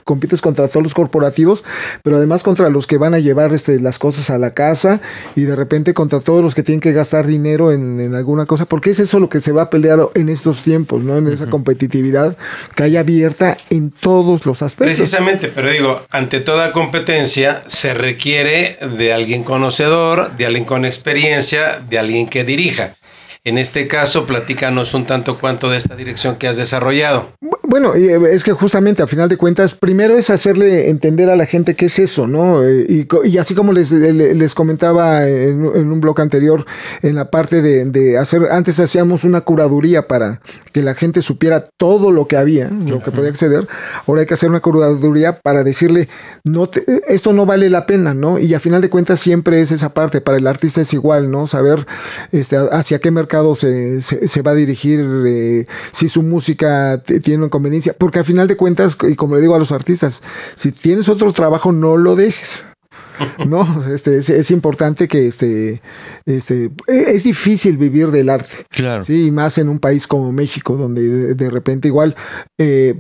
compites contra todos los corporativos, pero además contra los que van a llevar las cosas a la casa, y de repente contra todos los que tienen que gastar dinero en alguna cosa, porque es eso lo que se va a pelear en estos tiempos, ¿no? En esa competitividad que hay abierta en todos los aspectos. Precisamente, pero digo, ante toda competencia se requiere de alguien conocedor, de alguien con experiencia, de alguien que dirija. En este caso, platícanos un tanto cuanto de esta dirección que has desarrollado. Bueno, es que justamente a final de cuentas, primero es hacerle entender a la gente qué es eso, ¿no? Y así como les comentaba en un blog anterior, en la parte de hacer, antes hacíamos una curaduría para que la gente supiera todo lo que había, lo que podía acceder. Ahora hay que hacer una curaduría para decirle, esto no vale la pena, ¿no? Y a final de cuentas siempre es esa parte, para el artista es igual, ¿no? Saber hacia qué mercado se va a dirigir, si su música tiene una conveniencia, porque al final de cuentas, y como le digo a los artistas, si tienes otro trabajo, no lo dejes. No, es importante que es difícil vivir del arte. Claro. Sí, y más en un país como México, donde de repente igual,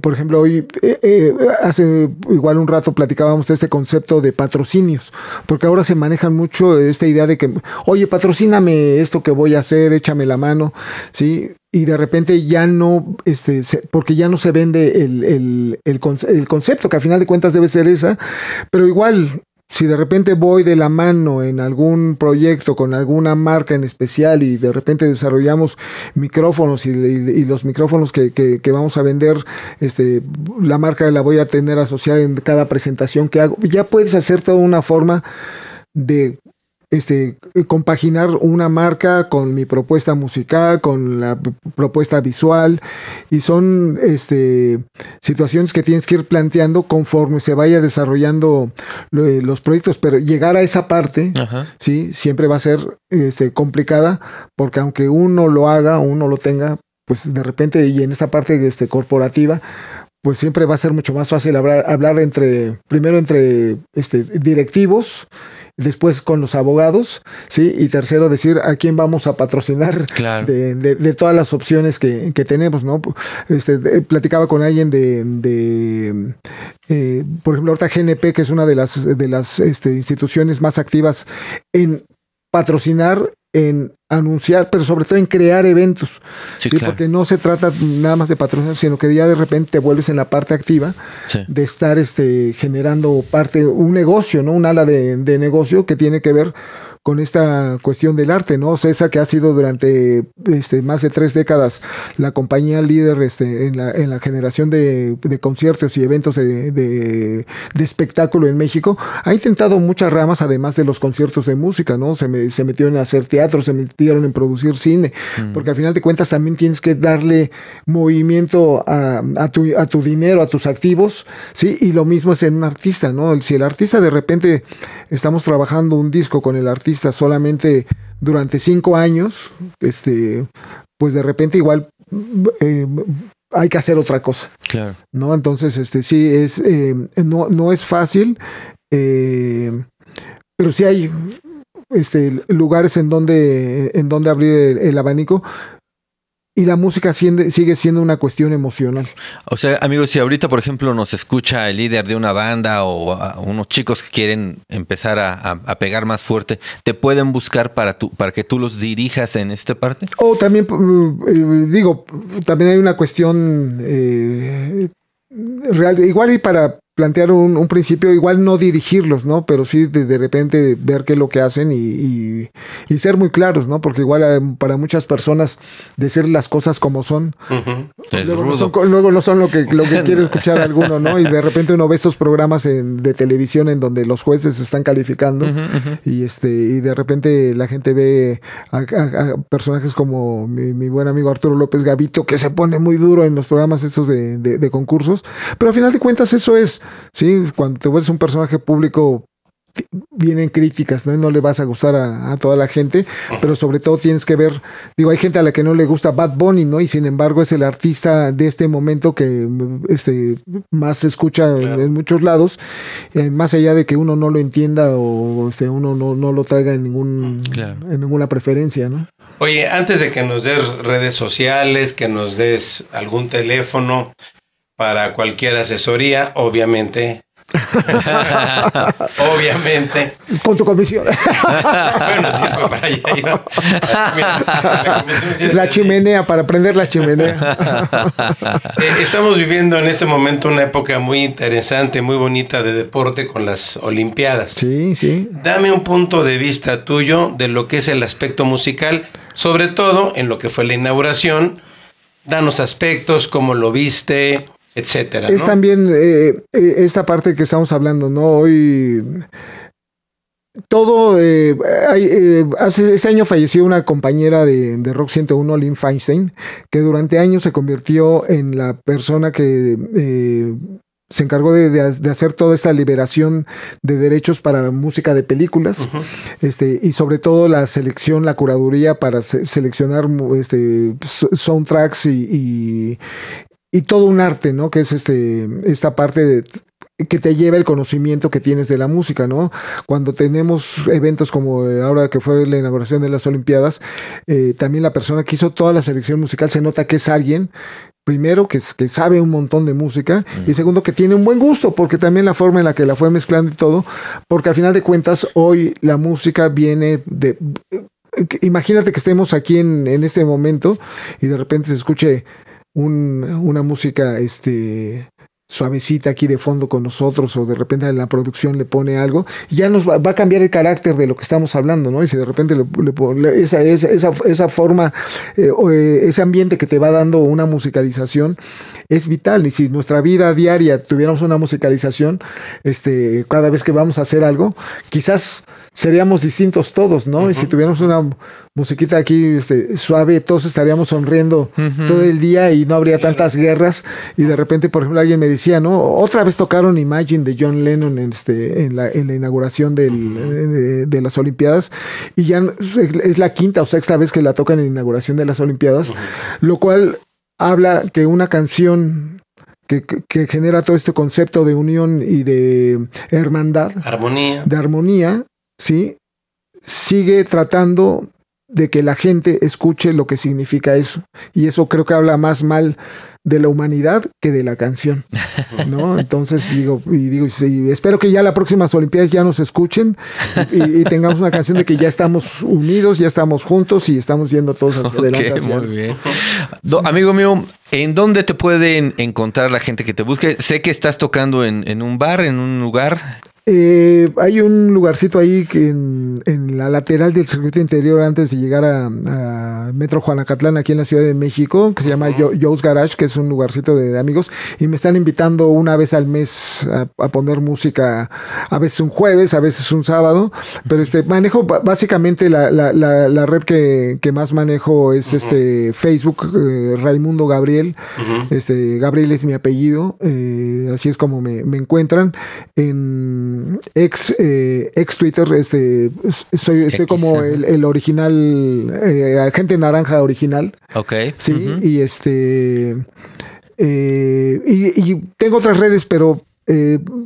por ejemplo, hoy hace igual un rato platicábamos de este concepto de patrocinios, porque ahora se manejan mucho esta idea de que, oye, patrocíname esto que voy a hacer, échame la mano, ¿sí? Y de repente ya no, porque ya no se vende el concepto, que al final de cuentas debe ser esa, pero igual, si de repente voy de la mano en algún proyecto con alguna marca en especial y de repente desarrollamos micrófonos y los micrófonos que vamos a vender, la marca la voy a tener asociada en cada presentación que hago, ya puedes hacer toda una forma de compaginar una marca con mi propuesta musical, con la propuesta visual, y son situaciones que tienes que ir planteando conforme se vaya desarrollando los proyectos, pero llegar a esa parte, ¿sí? Siempre va a ser complicada, porque aunque uno lo haga, uno lo tenga, pues de repente, y en esa parte corporativa, pues siempre va a ser mucho más fácil hablar primero entre directivos, después con los abogados, ¿sí? Y tercero, decir a quién vamos a patrocinar, claro, de todas las opciones que tenemos, ¿no? Platicaba con alguien por ejemplo, ahorita GNP, que es una de las instituciones más activas en patrocinar, en anunciar, pero sobre todo en crear eventos, ¿sí? Claro. Porque no se trata nada más de patrocinar, sino que ya de repente te vuelves en la parte activa, sí, de estar generando un negocio, ¿no? Un ala de negocio que tiene que ver con esta cuestión del arte, ¿no? Cesa, que ha sido durante más de 3 décadas la compañía líder en la generación de conciertos y eventos de espectáculo en México, ha intentado muchas ramas, además de los conciertos de música, ¿no? Se metieron a hacer teatro, se metieron en producir cine, porque al final de cuentas también tienes que darle movimiento a tu dinero, a tus activos, ¿sí? Y lo mismo es en un artista, ¿no? Si el artista de repente estamos trabajando un disco con el artista solamente durante 5 años, pues de repente igual hay que hacer otra cosa. Claro. ¿No? Entonces, sí, no es fácil, pero sí hay lugares en donde abrir el abanico. Y la música sigue siendo una cuestión emocional. O sea, amigos, si ahorita, por ejemplo, nos escucha el líder de una banda o unos chicos que quieren empezar a pegar más fuerte, ¿te pueden buscar para que tú los dirijas en esta parte? O también, también hay una cuestión real, igual y para plantear un principio, igual no dirigirlos, ¿no? Pero sí de repente ver qué es lo que hacen y ser muy claros, ¿no? Porque igual para muchas personas decir las cosas como son, luego no son lo que quiere escuchar alguno, ¿no? Y de repente uno ve estos programas de televisión en donde los jueces están calificando y de repente la gente ve a personajes como mi buen amigo Arturo López Gavito, que se pone muy duro en los programas estos de concursos, pero al final de cuentas eso es. Sí, cuando te vuelves un personaje público vienen críticas, ¿no? Y no le vas a gustar a toda la gente, pero sobre todo tienes que ver, hay gente a la que no le gusta Bad Bunny, ¿no? Y sin embargo es el artista de este momento que más se escucha en muchos lados, más allá de que uno no lo entienda o uno no lo traiga en ninguna preferencia, ¿no? Oye, antes de que nos des redes sociales, que nos des algún teléfono para cualquier asesoría, obviamente. Obviamente. Con tu comisión. Bueno, sí, fue para allá. La chimenea, para prender la chimenea. Estamos viviendo en este momento una época muy interesante, muy bonita de deporte con las Olimpiadas. Sí, sí. Dame un punto de vista tuyo de lo que es el aspecto musical, sobre todo en lo que fue la inauguración. Danos aspectos, cómo lo viste, etcétera, ¿no? Es también esta parte que estamos hablando, ¿no? Hoy todo este año falleció una compañera de Rock 101, Lynn Feinstein, que durante años se convirtió en la persona que se encargó de hacer toda esta liberación de derechos para música de películas, y sobre todo la selección, la curaduría para seleccionar soundtracks y todo un arte, ¿no? Que es esta parte que te lleva el conocimiento que tienes de la música, ¿no? Cuando tenemos eventos como ahora que fue la inauguración de las Olimpiadas, también la persona que hizo toda la selección musical se nota que es alguien, primero, que sabe un montón de música, y segundo, que tiene un buen gusto, porque también la forma en la que la fue mezclando y todo, porque al final de cuentas, hoy la música viene de... Imagínate que estemos aquí en este momento y de repente se escuche una música suavecita aquí de fondo con nosotros, o de repente la producción le pone algo, ya nos va a cambiar el carácter de lo que estamos hablando, ¿no? Y si de repente le pone esa forma, ese ambiente que te va dando una musicalización, es vital. Y si nuestra vida diaria tuviéramos una musicalización, cada vez que vamos a hacer algo, quizás seríamos distintos todos, ¿no? Y si tuviéramos una musiquita aquí suave, todos estaríamos sonriendo todo el día y no habría tantas guerras. Y de repente, por ejemplo, alguien me decía, ¿no? Otra vez tocaron Imagine de John Lennon en la inauguración de las Olimpiadas, y ya es la quinta o sexta vez que la tocan en la inauguración de las Olimpiadas, lo cual habla que una canción que genera todo este concepto de unión y de hermandad, de armonía, ¿sí? Sigue tratando de que la gente escuche lo que significa eso, y eso creo que habla más mal de la humanidad que de la canción, ¿no? Entonces digo, sí, espero que ya las próximas Olimpiadas ya nos escuchen y tengamos una canción de que ya estamos unidos, ya estamos juntos y estamos yendo todos hacia adelante. Muy bien. Amigo mío, ¿en dónde te pueden encontrar la gente que te busque? Sé que estás tocando en un bar, en un lugar. Hay un lugarcito ahí que en la lateral del circuito interior antes de llegar a Metro Juanacatlán aquí en la Ciudad de México, que se llama Joe's Garage, que es un lugarcito de amigos, y me están invitando una vez al mes a poner música, a veces un jueves, a veces un sábado, pero manejo básicamente la red que más manejo es Facebook, Raimundo Gabriel. Gabriel es mi apellido, así es como me encuentran. En ex Twitter, estoy como el original, agente naranja original. Ok. Sí, y y tengo otras redes, pero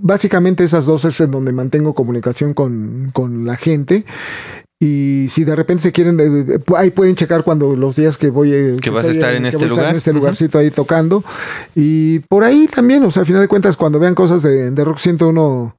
básicamente esas dos es en donde mantengo comunicación con la gente. Y si de repente se quieren, ahí pueden checar cuando los días que voy que vas a estar en este lugar, en este lugarcito ahí tocando. Y por ahí también, o sea, al final de cuentas, cuando vean cosas de Rock 101,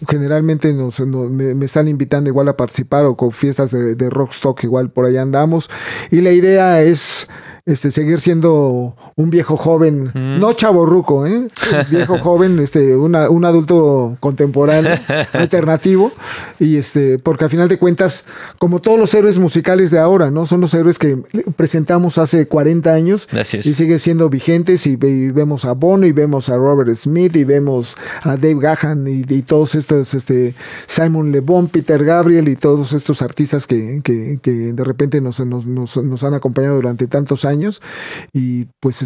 generalmente me están invitando igual a participar, o con fiestas de Rockstock, igual por ahí andamos. Y la idea es seguir siendo un viejo joven, no chavorruco, un viejo joven, un adulto contemporáneo, alternativo, y porque al final de cuentas, como todos los héroes musicales de ahora, ¿no? Son los héroes que presentamos hace 40 años y siguen siendo vigentes, y vemos a Bono, y vemos a Robert Smith, y vemos a Dave Gahan, y todos estos, Simon Le Bon, Peter Gabriel, y todos estos artistas que de repente nos han acompañado durante tantos años. Y pues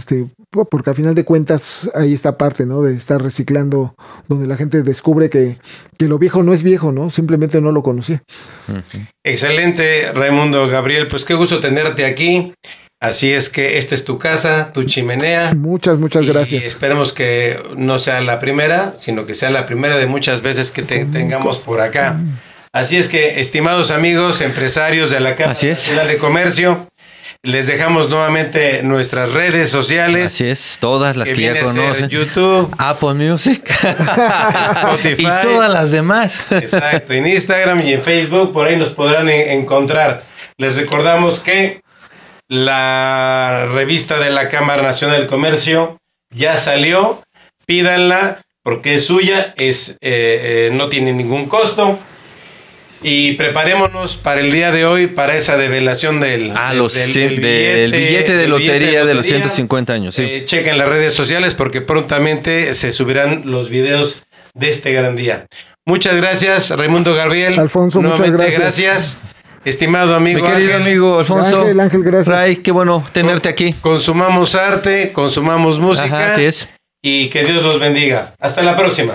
porque al final de cuentas hay esta parte, ¿no? De estar reciclando, donde la gente descubre que lo viejo no es viejo, ¿no? Simplemente no lo conocía. Excelente, Raimundo Gabriel, pues qué gusto tenerte aquí. Así es que esta es tu casa, tu chimenea. Muchas gracias. Y esperemos que no sea la primera, sino que sea la primera de muchas veces que tengamos por acá. Así es que, estimados amigos, empresarios de la Cámara Nacional de Comercio, les dejamos nuevamente nuestras redes sociales. Así es, todas las que ya conocen. YouTube, Apple Music, Spotify y todas las demás. Exacto, en Instagram y en Facebook, por ahí nos podrán encontrar. Les recordamos que la revista de la Cámara Nacional del Comercio ya salió. Pídanla porque es suya, no tiene ningún costo. Y preparémonos para el día de hoy, para esa develación del billete de lotería de los 150 años. Sí. Chequen las redes sociales porque prontamente se subirán los videos de este gran día. Muchas gracias, Raimundo Gabriel. Alfonso, muchas gracias. Estimado amigo Mi querido amigo Alfonso. Ángel, gracias. Ray, qué bueno tenerte aquí. Consumamos arte, consumamos música. Ajá, así es. Y que Dios los bendiga. Hasta la próxima.